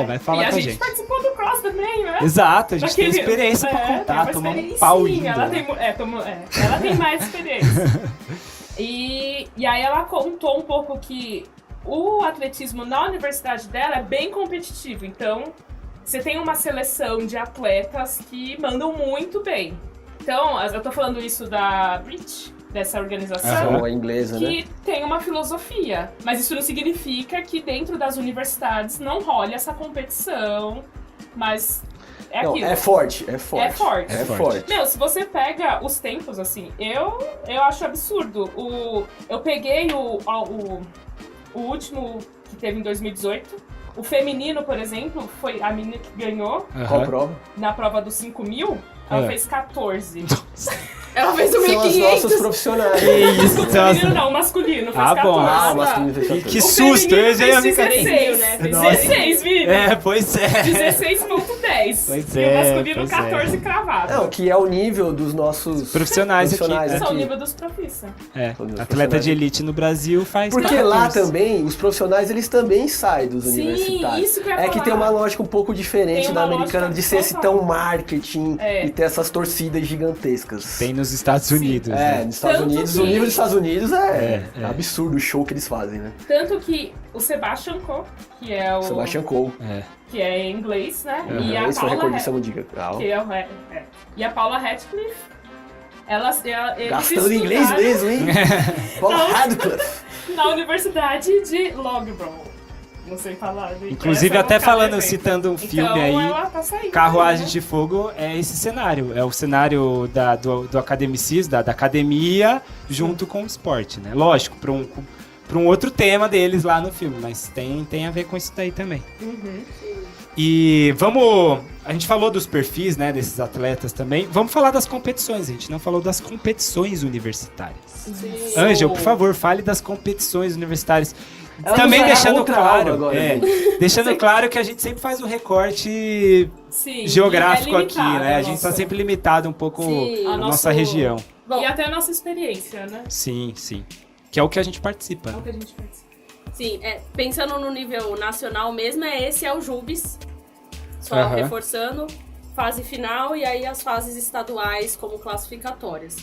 C: Vai
E: falar com a gente.
C: E a gente participou do cross também, né?
E: Exato, a gente tem experiência pra contar, tomar um pau lindo.
C: Ela tem mais experiência. E aí ela contou um pouco que o atletismo na universidade dela é bem competitivo, então você tem uma seleção de atletas que mandam muito bem. Então, eu tô falando isso da dessa organização
D: a inglesa,
C: que
D: né?
C: tem uma filosofia. Mas isso não significa que dentro das universidades não role essa competição, mas é
D: Não,
C: aquilo.
D: é forte.
C: É forte.
D: É forte.
C: Meu, se você pega os tempos, assim, eu acho absurdo. Eu peguei o último que teve em 2018. O feminino, por exemplo, foi a menina que ganhou
D: Qual prova?
C: na prova dos 5.000. Ela fez 14.
B: Ela fez o
D: São as
B: 1.500.
D: nossas profissionais.
E: Isso,
C: O feminino não, o masculino fez 14.
E: bom.
D: Ah, o masculino fez
E: Que
D: 14.
C: O
E: susto,
C: feminino
E: eu já ia
C: fez
E: ficar
C: 16, né? Fez
E: Nossa.
C: 16, filho.
E: pois é.
C: 16.10.
E: Pois
C: E
E: é,
C: o masculino
E: pois
C: 14 cravado.
D: Não, que é o nível dos nossos
E: Profissionais aqui.
C: Esse é o
D: aqui.
C: nível dos profissa.
E: Atleta de elite no Brasil faz
D: Porque
E: 14.
D: lá também, os profissionais, eles também saem dos
C: Sim,
D: universitários.
C: isso que eu ia
D: É que
C: falar.
D: tem uma lógica um pouco diferente
C: Tem
D: da
C: uma
D: americana
C: lógica
D: de ser esse
C: total.
D: tão marketing e ter essas torcidas gigantescas.
E: Tem nos Estados Unidos. né?
D: Nos Estados
C: Tanto
D: Unidos,
C: que-
D: o nível dos Estados Unidos é absurdo o show que eles fazem, né?
C: Tanto que o Sebastian Coe, que é o...
D: Sebastian Coe.
C: que é em inglês, né? E a
D: Esse foi
C: Paula
D: recordista mundial.
C: que e a Paula Radcliffe, eles
D: Gastando inglês
C: estudaram
D: mesmo, hein? Paula Radcliffe.
C: na Universidade de Loughborough. Não sei falar. Gente.
E: Inclusive,
C: Essa
E: até
C: vocábula
E: falando,
C: é
E: citando um
C: então,
E: filme aí,
C: ela tá saindo,
E: Carruagem
C: né?
E: de Fogo é esse cenário. É o cenário do academicismo, da academia, junto com o esporte, né? Lógico, para um outro tema deles lá no filme, mas tem a ver com isso daí também. E a gente falou dos perfis, né, desses atletas também. Vamos falar das competições, a gente não falou das competições universitárias.
B: Sim.
E: Ângel, por favor, fale das competições universitárias.
D: Ela
E: Também
D: vai
E: deixando
D: outra
E: claro,
D: aula agora,
E: deixando claro que a gente sempre faz um recorte
C: Sim,
E: geográfico
C: é
E: aqui,
C: limitado,
E: né? A gente tá sempre limitado um pouco
B: Sim.
E: a nossa região.
B: Bom,
C: E até a nossa experiência, né?
E: Sim. Que é o que a gente participa.
C: É o
E: né?
C: que a gente faz.
B: sim, pensando no nível nacional mesmo, esse é o JUBES. Só
E: Aham.
B: reforçando, fase final e aí as fases estaduais como classificatórias.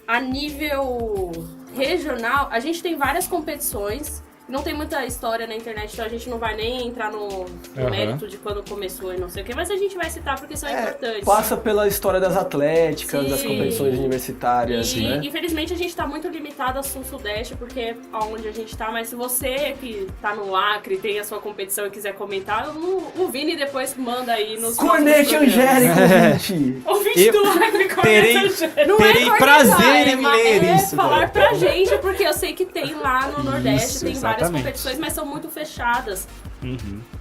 B: A nível regional, a gente tem várias competições. Não tem muita história na internet, então a gente não vai nem entrar no mérito de quando começou e não sei o que, mas a gente vai citar porque são importantes.
D: Passa pela história das atléticas,
B: Sim.
D: das competições universitárias,
B: E,
D: né?
B: infelizmente, a gente tá muito limitado a sul-sudeste, porque é onde a gente tá, mas se você que tá no Acre, tem a sua competição e quiser comentar, o Vini depois manda aí nos
D: Cornete
B: nossos programas.
D: Angélico, ouvinte!
C: Ouvinte do Acre, Corneta
B: Não
E: Terei
B: é
E: prazer em
B: cornetar,
E: ler
B: é
E: isso,
B: falar
E: velho.
B: pra gente, porque eu sei que tem lá no Nordeste,
E: Isso,
B: tem várias
E: exatamente.
B: competições, mas são muito fechadas,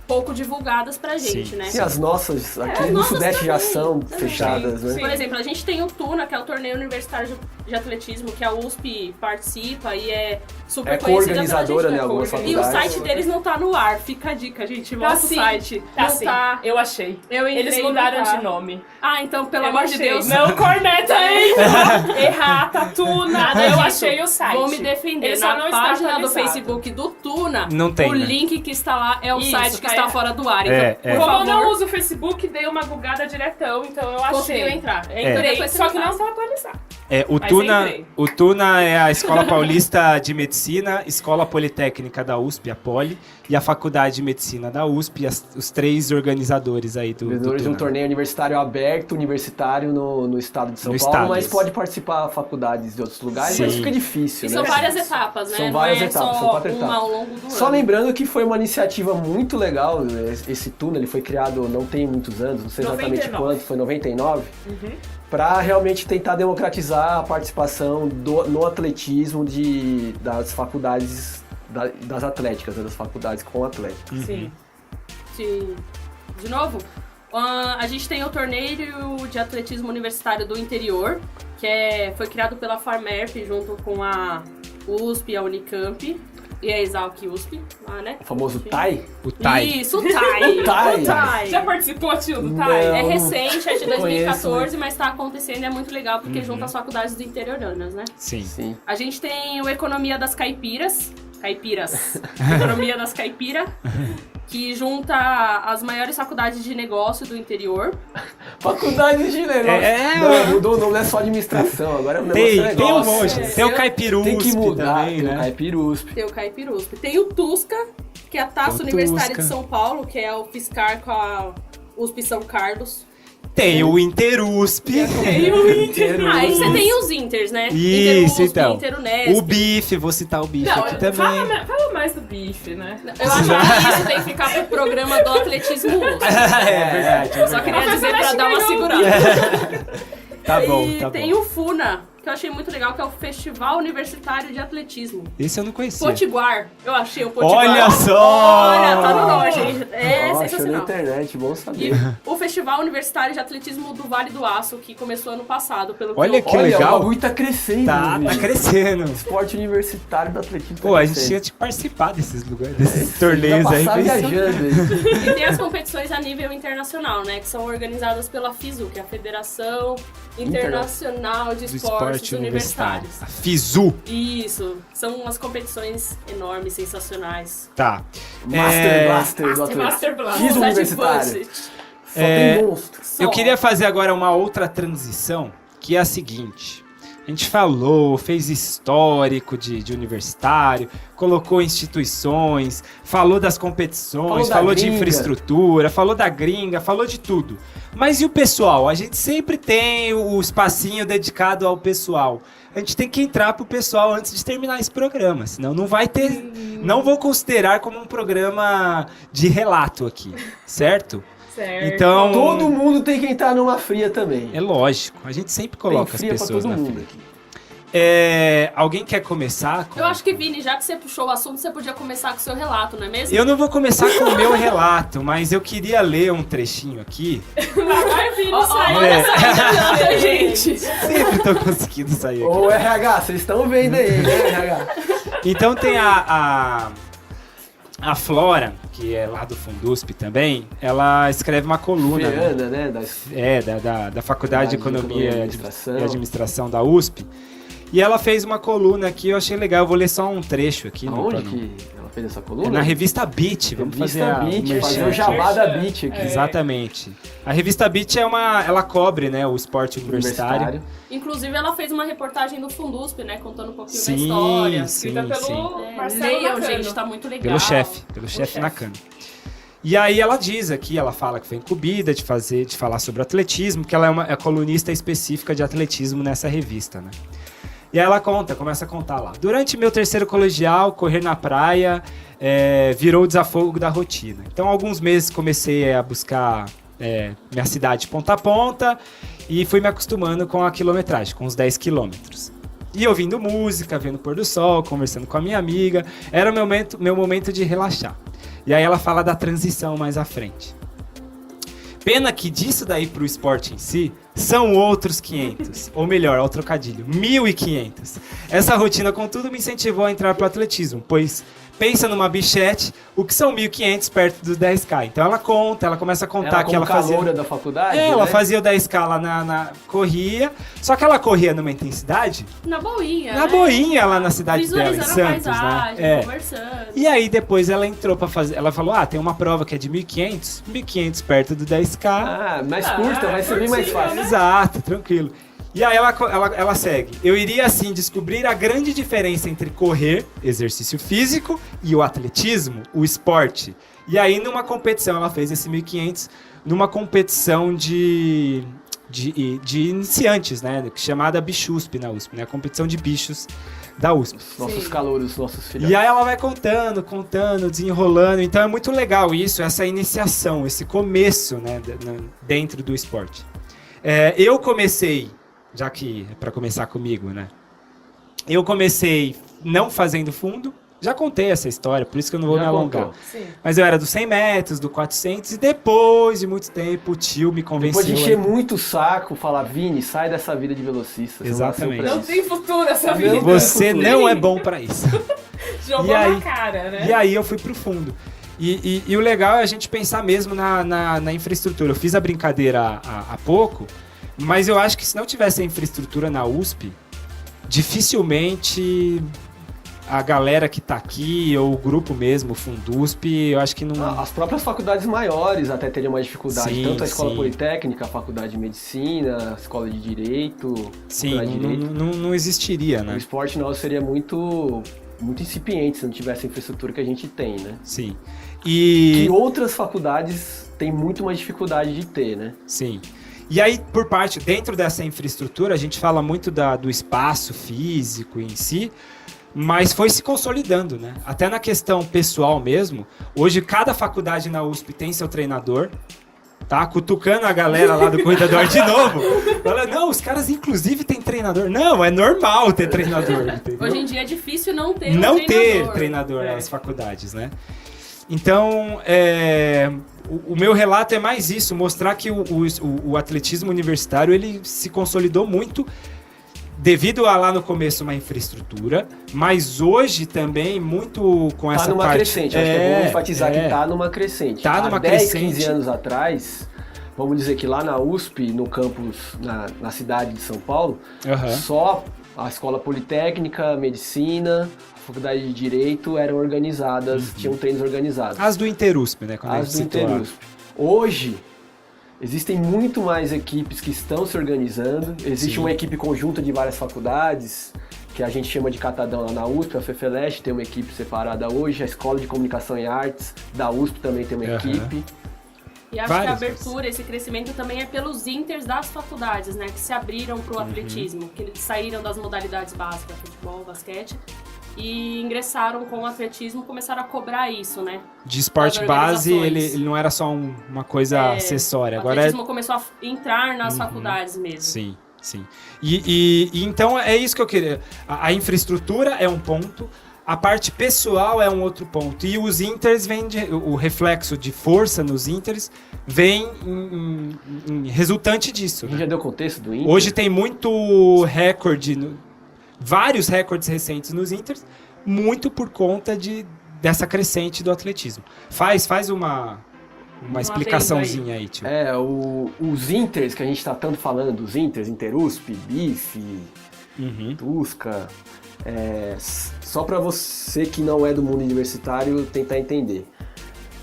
B: pouco divulgadas pra gente,
E: Sim.
B: né?
D: E as nossas aqui
B: as
D: no
B: nossas
D: Sudeste já
B: também,
D: são
B: também.
D: fechadas, né?
B: Por exemplo, a gente tem o TUNA, que é o Torneio Universitário de Atletismo, que a USP participa e é super
D: É
B: conhecida
D: co-organizadora,
B: pela gente,
D: né, algumas
B: E o
D: faculdades.
B: site deles não tá no ar, fica a dica, gente.
C: Tá
B: Nosso
C: sim,
B: site
C: tá
B: não
C: sim.
B: tá.
C: Eu achei.
B: Eu entrei,
C: Eles
B: não
C: mudaram
B: tá.
C: de nome.
B: Ah, então, pelo
C: Eu
B: amor de
C: achei.
B: Deus.
C: Não, Corneta ainda. Errar, tatu, nada. Eu
B: disso.
C: achei o site.
B: Vou me defender.
C: Ele só
B: Na
C: não está
B: página do
C: atualizado.
B: Facebook do Tuna,
E: Não tem,
B: o
E: né?
B: link que está lá é o
C: Isso,
B: site que
C: tá
B: está
C: aí.
B: fora do ar. Então,
E: É,
B: por
E: é.
C: Como eu
B: favor,
C: não uso o Facebook, dei uma bugada diretão, então eu achei.
B: conseguiu entrar.
C: Entrei,
B: Depois você
C: só
B: me
C: que não
B: passa.
C: tá atualizado.
E: Mas
C: Mas entrei.
E: o Tuna é a Escola Paulista de Medicina, Escola Politécnica da USP, a Poli, e a Faculdade de Medicina da USP, os três organizadores aí do
D: Organizadores de um
E: Tuna.
D: torneio universitário aberto, universitário no estado de São
E: No
D: Paulo,
E: estado,
D: mas
E: isso.
D: pode participar faculdades de outros lugares,
E: Sim.
D: mas fica difícil,
B: E
D: né?
B: são várias etapas, né?
D: São
B: Não
D: várias
B: é
D: etapas,
B: só
D: são 4 etapas.
B: uma ao longo do
D: Só
B: ano.
D: lembrando que foi uma iniciativa muito legal, esse Tuna, ele foi criado não tem muitos anos, não sei exatamente
C: 99.
D: quanto, foi 99, para realmente tentar democratizar a participação no atletismo das faculdades, das atléticas, né, das faculdades com atléticos.
C: Sim.
B: De novo, a gente tem o Torneio de Atletismo Universitário do Interior, que foi criado pela FARMERP junto com a USP e a Unicamp. E a Exalc USP, lá, né?
D: O famoso TAI?
E: O TAI.
B: Isso, o TAI.
D: TAI.
B: O TAI.
C: Já participou, tio, do
D: Não.
C: TAI?
B: É recente, é de
D: Conheço,
B: 2014, mas tá acontecendo e é muito legal porque junta as faculdades do interioranas, né?
E: Sim.
D: Sim.
B: A gente tem o Economia das Caipiras. Economia das Caipiras. Que junta as maiores faculdades de negócio do interior.
D: Faculdade de negócio. Não, mudou o nome, não é só administração, agora é um negócio
E: Tem um
D: negócio.
E: monte. Tem o Caipirusp
D: Tem que mudar,
E: também,
D: tem o
E: né?
D: Caipirusp.
B: Tem o Caipirusp. Tem o TUSCA, que é a Taça
E: Tem o
B: Universitária
E: TUSCA.
B: de São Paulo, que é o FISCAR com a USP São Carlos.
E: Tem o Interusp.
B: Tem o Inter. Aí você tem os Inters, né?
E: Isso, então.
B: Interunesp.
E: O bife, vou citar o bife aqui também.
C: Fala mais do bife, né?
B: Eu acho que isso tem que ficar pro programa do atletismo.
E: É verdade.
B: Eu só queria dizer pra dar uma segurada.
E: Tá bom,
B: E
E: tá
B: tem
E: bom.
B: o FUNA, que eu achei muito legal, que é o Festival Universitário de Atletismo.
E: Esse eu não conhecia.
B: Potiguar. Eu achei o Potiguar.
E: Olha só!
B: Olha, tá no nome, gente. É
D: Achou na
B: sensacional.
D: internet, bom saber.
B: E o Festival Universitário de Atletismo do Vale do Aço, que começou ano passado, pelo
E: Olha
B: eu...
E: que legal.
D: O bagulho tá crescendo.
E: Tá
D: bicho.
E: crescendo.
D: Esporte universitário do atletismo.
E: Pô, a gente tinha que participar desses lugares, desses torneios aí.
D: Passar
E: pensando.
D: viajando aí.
B: E tem as competições a nível internacional, né? Que são organizadas pela FISU, que é a Federação Internacional de
E: Do
B: Esportes
E: esporte universitário.
B: Universitários.
E: A FISU.
B: Isso, são umas competições enormes, sensacionais.
E: Tá.
D: Master Blaster do atletismo.
C: Master Blast.
D: Fiz
B: Só de
D: universitário.
B: budget.
D: Só tem monstro.
B: Só.
E: Eu queria fazer agora uma outra transição, que é a seguinte. A gente falou, fez histórico de universitário, colocou instituições, falou das competições, falou de
D: gringa.
E: infraestrutura, falou da gringa, falou de tudo. Mas e o pessoal? A gente sempre tem o espacinho dedicado ao pessoal. A gente tem que entrar pro pessoal antes de terminar esse programa, senão não vai ter... Não vou considerar como um programa de relato aqui, certo?
C: Certo.
E: Então...
D: Todo mundo tem que entrar numa fria também.
E: É lógico, a gente sempre
D: Tem
E: coloca as
D: fria pra
E: pessoas
D: todo
E: na
D: mundo
E: frente.
D: aqui.
E: Alguém quer começar?
B: Eu acho que, Vini, já que você puxou o assunto, você podia começar com o seu relato, não é mesmo?
E: Eu não vou começar com o meu relato, mas eu queria ler um trechinho aqui.
C: Vai vir
B: Ó,
C: sair.
B: olha
E: É.
B: essa gente.
E: Sempre tô conseguindo sair aqui.
D: Ô, RH, vocês estão vendo aí, né, RH?
E: Então tem a Flora, que é lá do Fundusp também, ela escreve uma coluna, né?
D: Feana, né?
E: Da Faculdade de Economia e
D: Administração.
E: Administração da USP. E ela fez uma coluna aqui, eu achei legal, eu vou ler só um trecho aqui.
D: Aonde
E: pra não-
D: que ela fez essa coluna?
E: É na revista Beat, vamos fazer
D: Revista
E: a
D: Beat,
E: merchan
D: fazer o
E: aqui.
D: jabá da Beat aqui.
E: Exatamente. A revista Beat ela cobre, né, o esporte universitário.
B: Inclusive, ela fez uma reportagem do Fundusp, né? Contando um pouquinho da
E: Sim,
B: história.
E: sim,
C: Escrita pelo
E: sim.
C: Marcelo
B: Leiam,
C: Nakano.
B: gente, tá muito legal.
E: Pelo chefe Nakano. E aí ela diz aqui, ela fala que foi incumbida de falar sobre atletismo, que ela é uma colunista específica de atletismo nessa revista, né? E aí ela começa a contar lá. Durante meu terceiro colegial, correr na praia virou o desafogo da rotina. Então, alguns meses comecei a buscar minha cidade ponta a ponta e fui me acostumando com a quilometragem, com os 10 quilômetros. E ouvindo música, vendo o pôr do sol, conversando com a minha amiga. Era o meu momento de relaxar. E aí ela fala da transição mais à frente. Pena que disso daí pro esporte em si, são outros 500. Ou melhor, ao trocadilho, 1.500. Essa rotina, contudo, me incentivou a entrar pro atletismo, pois pensa numa bichete, o que são 1.500 perto dos 10K. Então ela começa a contar que ela fazia...
D: caloura da faculdade,
E: ela
D: né?
E: fazia o 10K lá corria, só que ela corria numa intensidade
B: Na boinha,
E: na
B: né?
E: boinha lá na cidade dela, em
B: Visualizando a
E: Santos,
B: paisagem,
E: né?
B: conversando.
E: E aí depois ela entrou pra fazer, ela falou, tem uma prova que é de 1.500 perto do 10K.
D: Ah, mais curta, vai ser bem mais
C: curtinho,
D: fácil.
E: Exato, tranquilo. E aí ela segue. Eu iria, assim, descobrir a grande diferença entre correr, exercício físico, e o atletismo, o esporte. E aí, numa competição, ela fez esse 1.500, numa competição de iniciantes, né? Chamada Bichusp na USP, né? A competição de bichos da USP.
D: Nossos calouros, nossos filhos.
E: E aí ela vai contando, desenrolando. Então é muito legal isso, essa iniciação, esse começo, né, dentro do esporte. Eu comecei, já que é pra começar comigo, né? Eu comecei não fazendo fundo. Já contei essa história, por isso que eu não vou me alongar.
C: Sim.
E: Mas eu era do 100 metros, do 400, e depois de muito tempo o tio me convenceu.
D: Depois de encher muito o saco, falar, Vini, sai dessa vida de velocista. você
E: Exatamente.
D: nasceu
C: Não
D: pra
C: tem futuro essa vida.
D: Não.
E: Você não é bom pra isso.
C: Jogou
E: E aí-
C: na cara, né?
E: E aí eu fui pro fundo. E o legal é a gente pensar mesmo na infraestrutura. Eu fiz a brincadeira há pouco, mas eu acho que se não tivesse a infraestrutura na USP, dificilmente a galera que tá aqui, ou o grupo mesmo, o Fundusp, eu acho que não...
D: As próprias faculdades maiores até teriam mais dificuldade.
E: Sim,
D: Tanto a Escola
E: sim.
D: Politécnica, a Faculdade de Medicina, a Escola de Direito,
E: Sim,
D: Faculdade de Direito.
E: não existiria,
D: O
E: né?
D: esporte nosso seria muito incipiente se não tivesse a infraestrutura que a gente tem, né?
E: Sim.
D: Que outras faculdades têm muito mais dificuldade de ter, né?
E: Sim. E aí, por parte, dentro dessa infraestrutura, a gente fala muito do espaço físico em si, mas foi se consolidando, né? Até na questão pessoal mesmo, hoje cada faculdade na USP tem seu treinador, tá? Cutucando a galera lá do Cuidador de novo. Fala, não, os caras inclusive têm treinador. Não, é normal ter treinador, entendeu?
B: Hoje em dia é difícil não ter
E: treinador nas faculdades, né? Então, o meu relato é mais isso, mostrar que o atletismo universitário ele se consolidou muito devido a lá no começo uma infraestrutura, mas hoje também muito com essa parte... Tá
D: numa crescente, acho que é bom enfatizar que tá numa crescente.
E: Tá numa
D: 10, 15 anos atrás, vamos dizer que lá na USP, no campus, na cidade de São Paulo, só a Escola Politécnica, Medicina, a Faculdade de Direito eram organizadas, tinham treinos organizados.
E: As do Interusp, né?
D: As do Interusp. Hoje... existem muito mais equipes que estão se organizando. Existe uma equipe conjunta de várias faculdades, que a gente chama de catadão lá na USP, a FEFELESH tem uma equipe separada hoje, a Escola de Comunicação e Artes da USP também tem uma equipe.
B: E acho que a abertura, esse crescimento também é pelos inters das faculdades, né, que se abriram para o atletismo, que eles saíram das modalidades básicas, futebol, basquete, e ingressaram com o atletismo, começaram a cobrar isso, né?
E: De esporte base, ele não era só uma coisa acessória.
B: O atletismo começou a entrar nas faculdades mesmo.
E: Sim, sim. E então é isso que eu queria. A infraestrutura é um ponto, a parte pessoal é um outro ponto. E os inters vêm o reflexo de força nos inters vem em resultante disso.
D: Né? Já deu contexto do Inter?
E: Hoje tem muito recorde... vários recordes recentes nos Inters, muito por conta dessa crescente do atletismo. Faz uma explicaçãozinha aí, tio.
D: Os Inters que a gente está tanto falando, os Inters, Interusp, BIF, TUSCA, só para você que não é do mundo universitário tentar entender.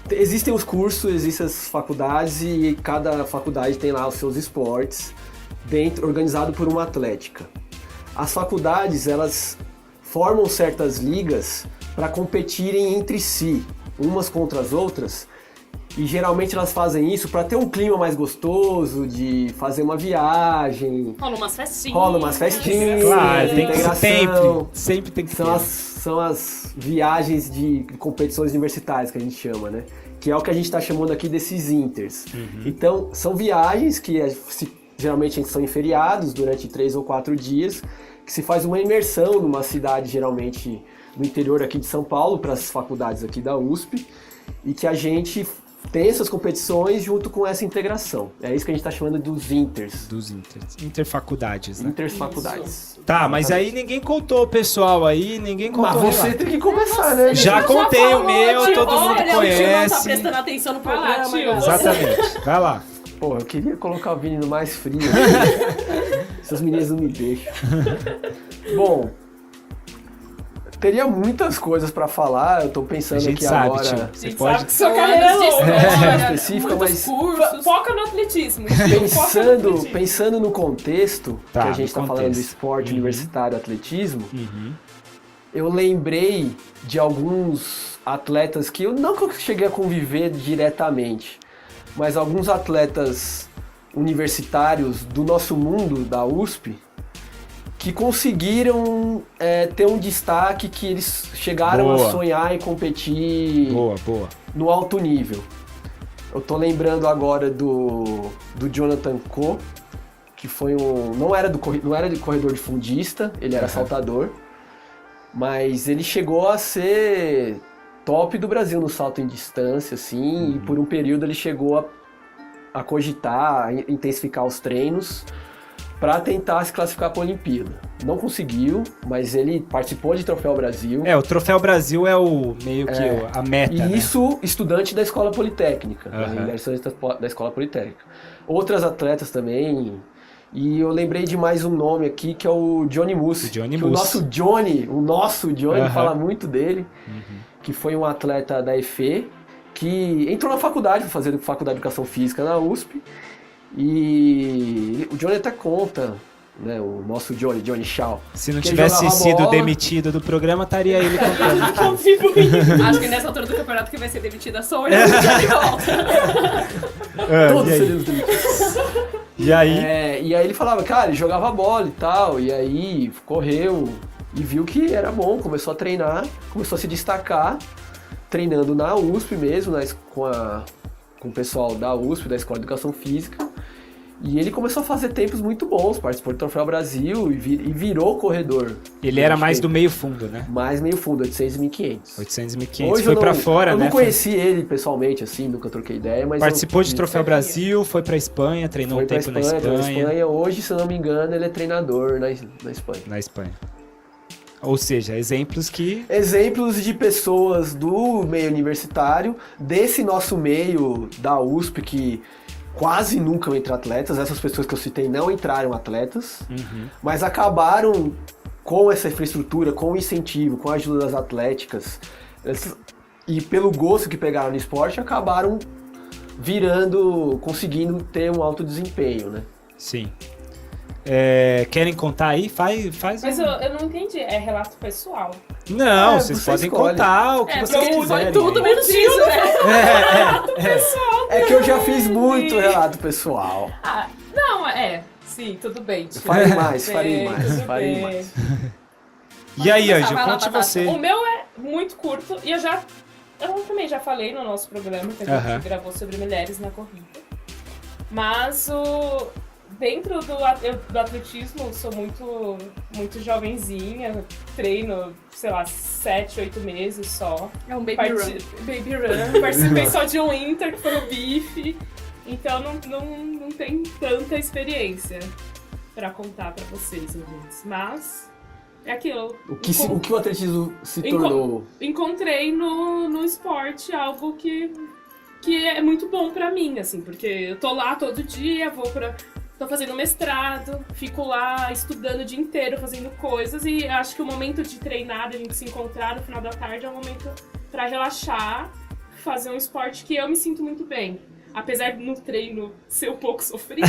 D: Existem os cursos, existem as faculdades e cada faculdade tem lá os seus esportes, organizado por uma atlética. As faculdades, elas formam certas ligas para competirem entre si, umas contra as outras, e geralmente elas fazem isso para ter um clima mais gostoso, de fazer uma viagem.
B: Rola umas festinhas.
E: Claro, sempre tem que ter.
D: São as viagens de competições universitárias que a gente chama, né? Que é o que a gente está chamando aqui desses inters. Então, são viagens que geralmente são em feriados, durante 3 ou 4 dias, que se faz uma imersão numa cidade, geralmente no interior aqui de São Paulo, para as faculdades aqui da USP, e que a gente tem essas competições junto com essa integração. É isso que a gente está chamando dos inters.
E: Dos inters. Interfaculdades, né?
D: Interfaculdades.
E: Tá, mas aí ninguém contou o pessoal aí, ninguém contou.
D: Mas você tem que começar, né?
E: Já contei o meu, todo mundo conhece.
B: Não tá prestando atenção no programa.
E: Exatamente, vai lá.
D: Pô, eu queria colocar o Vini no mais frio. Essas meninas não me deixam. Bom, teria muitas coisas pra falar, eu tô pensando aqui
E: sabe,
D: agora.
E: Tio.
C: Você pode... que sua carreira é longa,
D: específica, mas
C: cursos. Foca no atletismo.
D: Pensando no contexto que a gente tá falando do esporte universitário, atletismo, eu lembrei de alguns atletas que eu não cheguei a conviver diretamente, mas alguns atletas universitários do nosso mundo, da USP, que conseguiram ter um destaque, que eles chegaram a sonhar e competir no alto nível. Eu tô lembrando agora do Jonathan Koh, que foi não era de corredor de fundista, ele era saltador, mas ele chegou a ser top do Brasil no salto em distância, assim, e por um período ele chegou a cogitar, a intensificar os treinos para tentar se classificar para a Olimpíada. Não conseguiu, mas ele participou de Troféu Brasil.
E: O Troféu Brasil é meio que a meta,
D: e isso, estudante da Escola Politécnica, da Escola Politécnica. Outras atletas também. E eu lembrei de mais um nome aqui, que é o Johnny Musse. O nosso Johnny fala muito dele, que foi um atleta da EFE, que entrou na faculdade, para fazer faculdade de Educação Física na USP, e o Johnny até conta, né, o nosso Johnny Shaw.
E: Se não tivesse sido demitido do programa, estaria ele contando.
B: Acho que nessa altura do campeonato que vai ser demitida sou eu.
D: Todos seremos demitidos.
E: E aí?
D: E aí ele falava, cara, ele jogava bola e tal, e aí correu e viu que era bom, começou a treinar, começou a se destacar, treinando na USP mesmo, com o pessoal da USP, da Escola de Educação Física. E ele começou a fazer tempos muito bons, participou do Troféu Brasil e virou corredor.
E: Ele era mais do meio fundo, né?
D: Mais meio fundo, 800 e 1500.
E: 800 e 1500, foi pra fora, né?
D: Eu não conheci ele pessoalmente, assim, nunca troquei ideia, mas...
E: Participou de Troféu Brasil, foi pra Espanha, treinou um tempo na Espanha.
D: Hoje, se eu não me engano, ele é treinador na Espanha.
E: Na Espanha. Ou seja, exemplos
D: de pessoas do meio universitário, desse nosso meio da USP, que quase nunca entram atletas. Essas pessoas que eu citei não entraram atletas, mas acabaram com essa infraestrutura, com o incentivo, com a ajuda das atléticas, e pelo gosto que pegaram no esporte, acabaram conseguindo ter um alto desempenho, né?
E: Sim. Querem contar aí? Faz
C: Mas eu não entendi, é relato pessoal.
E: Não, vocês podem contar o que vocês quiserem.
B: Tudo menos isso, né?
D: É que eu já fiz muito relato pessoal.
C: Sim, tudo bem.
D: Farei mais.
E: E aí, Anjo, conte você.
C: O meu é muito curto e eu também já falei no nosso programa que a gente gravou sobre mulheres na corrida. Mas dentro do atletismo, eu sou muito, muito jovenzinha, treino, sei lá, 7, 8 meses só.
B: É um baby run.
C: Baby run. Participei só de um Inter, que foi o BIF, então não tem tanta experiência pra contar pra vocês, ouvintes. Mas é aquilo.
D: O que o atletismo se tornou?
C: Encontrei no esporte algo que é muito bom pra mim, assim, porque eu tô lá todo dia, tô fazendo mestrado, fico lá estudando o dia inteiro, fazendo coisas, e acho que o momento de treinar, de a gente se encontrar no final da tarde, é um momento pra relaxar, fazer um esporte que eu me sinto muito bem. Apesar de no treino ser um pouco sofrido,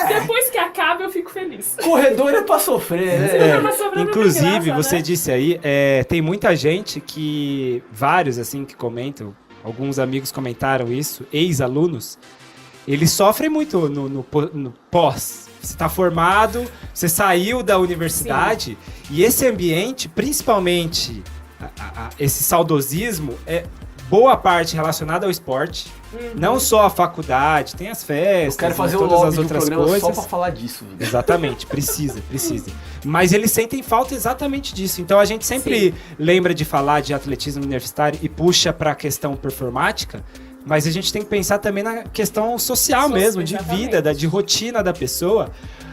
C: depois que acaba eu fico feliz.
D: Corredor é pra sofrer, né?
E: Inclusive, você disse aí, tem muita gente vários assim que comentam, alguns amigos comentaram isso, ex-alunos, eles sofrem muito no pós. Você está formado, você saiu da universidade. Sim. E esse ambiente, principalmente esse saudosismo, é boa parte relacionada ao esporte. Não só a faculdade, tem as festas,
D: eu quero fazer
E: todas as outras coisas.
D: Só para falar disso. Viu?
E: Exatamente, precisa. Mas eles sentem falta exatamente disso. Então a gente sempre lembra de falar de atletismo universitário e puxa para a questão performática. Mas a gente tem que pensar também na questão social mesmo, de vida, de rotina da pessoa.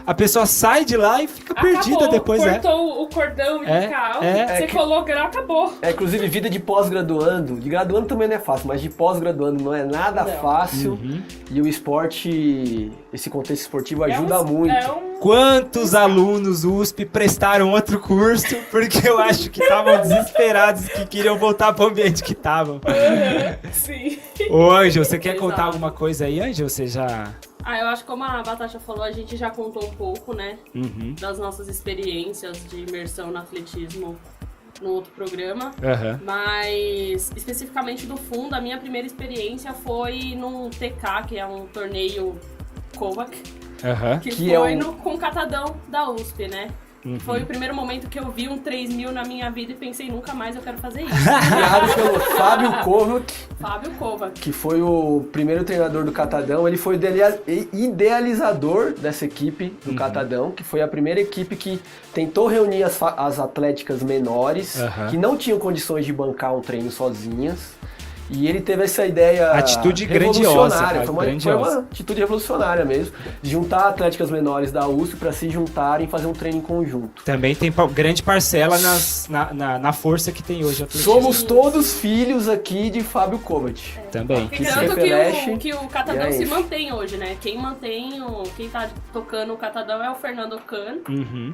E: A pessoa sai de lá e fica perdida depois.
C: Cortou o cordão umbilical, você colou grau, acabou.
D: Inclusive, vida de pós-graduando. De graduando também não é fácil, mas de pós-graduando não é nada fácil. E o esporte, esse contexto esportivo ajuda muito.
E: Quantos alunos USP prestaram outro curso porque eu acho que estavam desesperados, que queriam voltar para o ambiente que estavam.
C: Sim.
E: Ô, Ângelo, você quer contar alguma coisa aí, Ângelo? Você já...
B: eu acho que como a Batata falou, a gente já contou um pouco, né, das nossas experiências de imersão no atletismo no outro programa. Mas, especificamente do fundo, a minha primeira experiência foi no TK, que é um torneio Kovac, que foi com o catadão da USP, né? Foi o primeiro momento que eu vi um 3000 na minha vida e pensei, nunca mais eu quero fazer isso.
D: Criado pelo Fábio Kovac, que foi o primeiro treinador do catadão. Ele foi idealizador dessa equipe do catadão, que foi a primeira equipe que tentou reunir as atléticas menores, que não tinham condições de bancar um treino sozinhas. E ele teve essa ideia revolucionária, foi uma atitude revolucionária mesmo, de juntar atléticas menores da USP para se juntarem e fazer um treino em conjunto.
E: Também tem grande parcela na força que tem hoje.
D: Somos todos filhos aqui de Fábio Kovac.
E: Também.
B: Tanto que o catadão se mantém hoje, né? Quem tá tocando o catadão é o Fernando Kahn,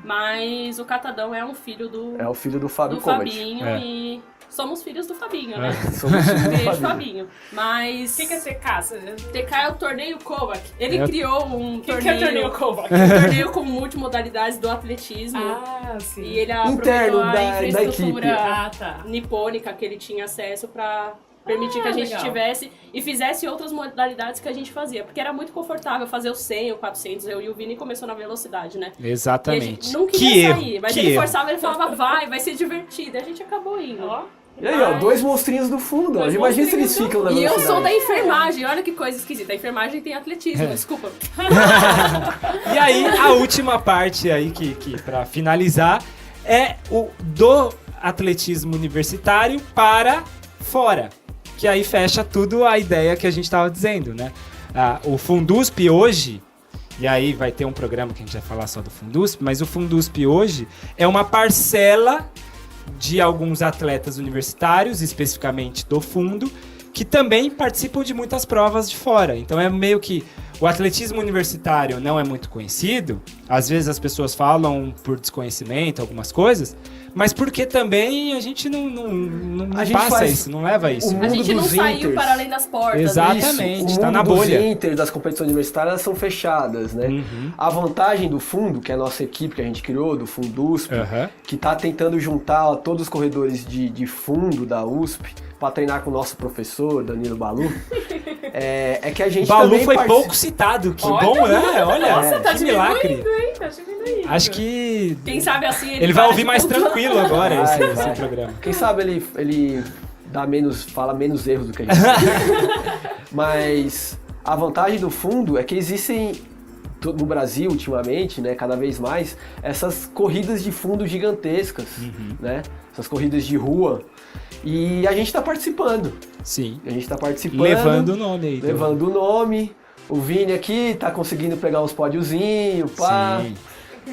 B: mas o catadão é um filho do...
D: É o filho do Fábio Kovac.
B: Fabinho e... Somos filhos do Fabinho, né?
D: Somos filhos do
B: Fabinho. Mas...
C: O que é TK?
B: TK é o torneio Kovac. Ele criou um torneio...
C: O que é o torneio Kovac?
B: Um torneio com multimodalidades do atletismo.
C: Sim.
B: E ele aproveitou a infraestrutura
D: da equipe.
B: nipônica que ele tinha acesso pra Permitir que a gente
C: legal.
B: tivesse e fizesse outras modalidades que a gente fazia. Porque era muito confortável fazer o 100, o 400. Eu e o Vini começou na velocidade, né?
E: Exatamente.
B: E a gente não queria sair. Mas ele forçava, ele falava, vai ser divertido. E a gente acabou indo.
D: E aí, ó, 2 monstrinhos do fundo. Ó. Imagina se eles ficam na
B: E
D: velocidade.
B: eu sou da enfermagem. Olha que coisa esquisita. A enfermagem tem atletismo, desculpa.
E: E aí, a última parte aí, que pra finalizar, é o do atletismo universitário para fora. Que aí fecha tudo a ideia que a gente estava dizendo, né? O Fundusp hoje, e aí vai ter um programa que a gente vai falar só do Fundusp, mas o Fundusp hoje é uma parcela de alguns atletas universitários, especificamente do fundo, que também participam de muitas provas de fora. Então é meio que o atletismo universitário não é muito conhecido, às vezes as pessoas falam por desconhecimento algumas coisas, mas porque também a gente não passa isso, não leva isso.
B: A gente não saiu
D: inters.
B: para além das portas.
E: Exatamente,
D: Isso,
E: tá na bolha.
D: Os inters das competições universitárias são fechadas, né? A vantagem do fundo, que é a nossa equipe que a gente criou, do Fundusp, que tá tentando juntar todos os corredores de fundo da USP para treinar com o nosso professor, Danilo Balu, é que a gente
E: Balu
D: também
E: foi pouco citado, que bom, né? Olha,
C: Nossa, tá
E: que milagre.
C: diminuindo, hein? Tá diminuindo.
E: Acho que
B: Quem sabe assim
E: ele vai ouvir mais tranquilo agora
D: Vai,
E: esse
D: vai.
E: programa.
D: Quem sabe ele fala menos erros do que a gente. Mas a vantagem do fundo é que existem no Brasil ultimamente, né, cada vez mais, essas corridas de fundo gigantescas, né? Essas corridas de rua. E a gente tá participando.
E: Sim.
D: A gente tá participando.
E: Levando o nome aí.
D: Levando o nome. O Vini aqui tá conseguindo pegar uns pódiozinhos, pá.
E: Sim.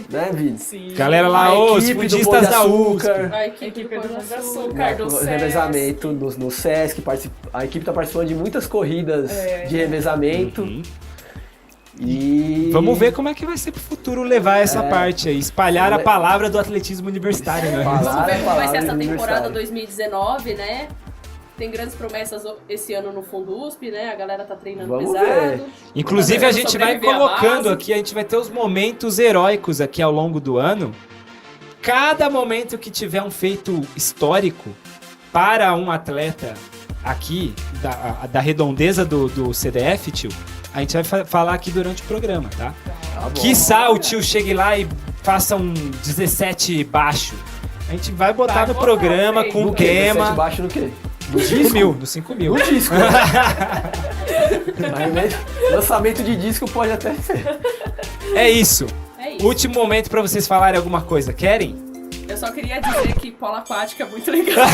D: Né, Vini?
C: Sim.
E: Galera lá,
D: A
E: os
D: equipe do
E: fundistas
D: Pão de
E: da USP.
D: Açúcar.
B: A equipe do Pão de Açúcar, do
D: No
B: SESC.
D: revezamento no SESC, a equipe tá participando de muitas corridas de revezamento. E
E: Vamos ver como é que vai ser pro futuro levar essa parte aí, espalhar a palavra do atletismo universitário, né?
B: Vamos ver como vai ser
D: Palavra
B: essa temporada
D: universitária.
B: 2019, né? Tem grandes promessas esse ano no Fundusp, né? A galera tá treinando
D: Vamos
B: pesado.
D: ver.
E: Inclusive a gente vai
B: Sobreviver à
E: colocando
B: base.
E: aqui, a gente vai ter os momentos heróicos aqui ao longo do ano. Cada momento que tiver um feito histórico para um atleta aqui, da redondeza do CDF, tio, a gente vai falar aqui durante o programa, tá? Quiçá o tio chegue lá e faça um 17 baixo. A gente vai botar no programa com
D: No
E: um
D: quê? 17
E: tema.
D: baixo no quê?
E: No 5 mil, no 5 mil.
D: No disco. Mas lançamento de disco pode até ser.
E: É isso.
B: É isso.
E: Último momento pra vocês falarem alguma coisa. Querem?
B: Eu só queria dizer que polo aquático é muito legal.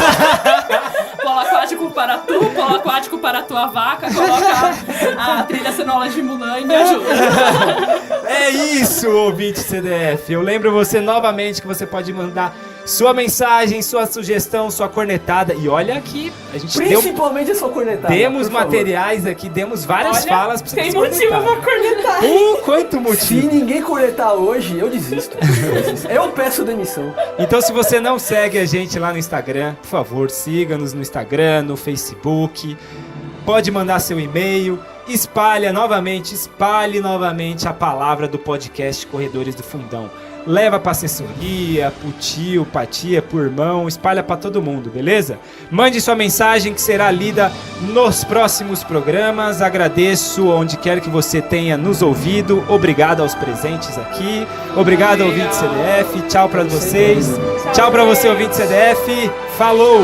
B: Polo aquático para tu, polo aquático para tua vaca. Coloca a trilha sonora de Mulan e me ajuda.
E: É isso, ouvinte CDF. Eu lembro você novamente que você pode mandar sua mensagem, sua sugestão, sua cornetada. E olha aqui, a gente
D: Principalmente a sua cornetada.
E: demos
D: por favor.
E: materiais aqui, demos várias falas pra
C: Tem
E: vocês
C: motivo
E: cornetarem.
C: pra cornetar.
E: Quanto
D: Se
E: motivo.
D: ninguém cornetar hoje, eu desisto. Eu peço demissão.
E: Então, se você não segue a gente lá no Instagram, por favor, siga-nos no Instagram, no Facebook. Pode mandar seu e-mail. Espalhe novamente a palavra do podcast Corredores do Fundão. Leva pra assessoria, pro tio, pra tia, pro irmão, espalha pra todo mundo, beleza? Mande sua mensagem que será lida nos próximos programas. Agradeço onde quer que você tenha nos ouvido. Obrigado aos presentes aqui. Obrigado, ouvinte CDF. Tchau pra vocês. Tchau pra você, ouvinte CDF. Falou!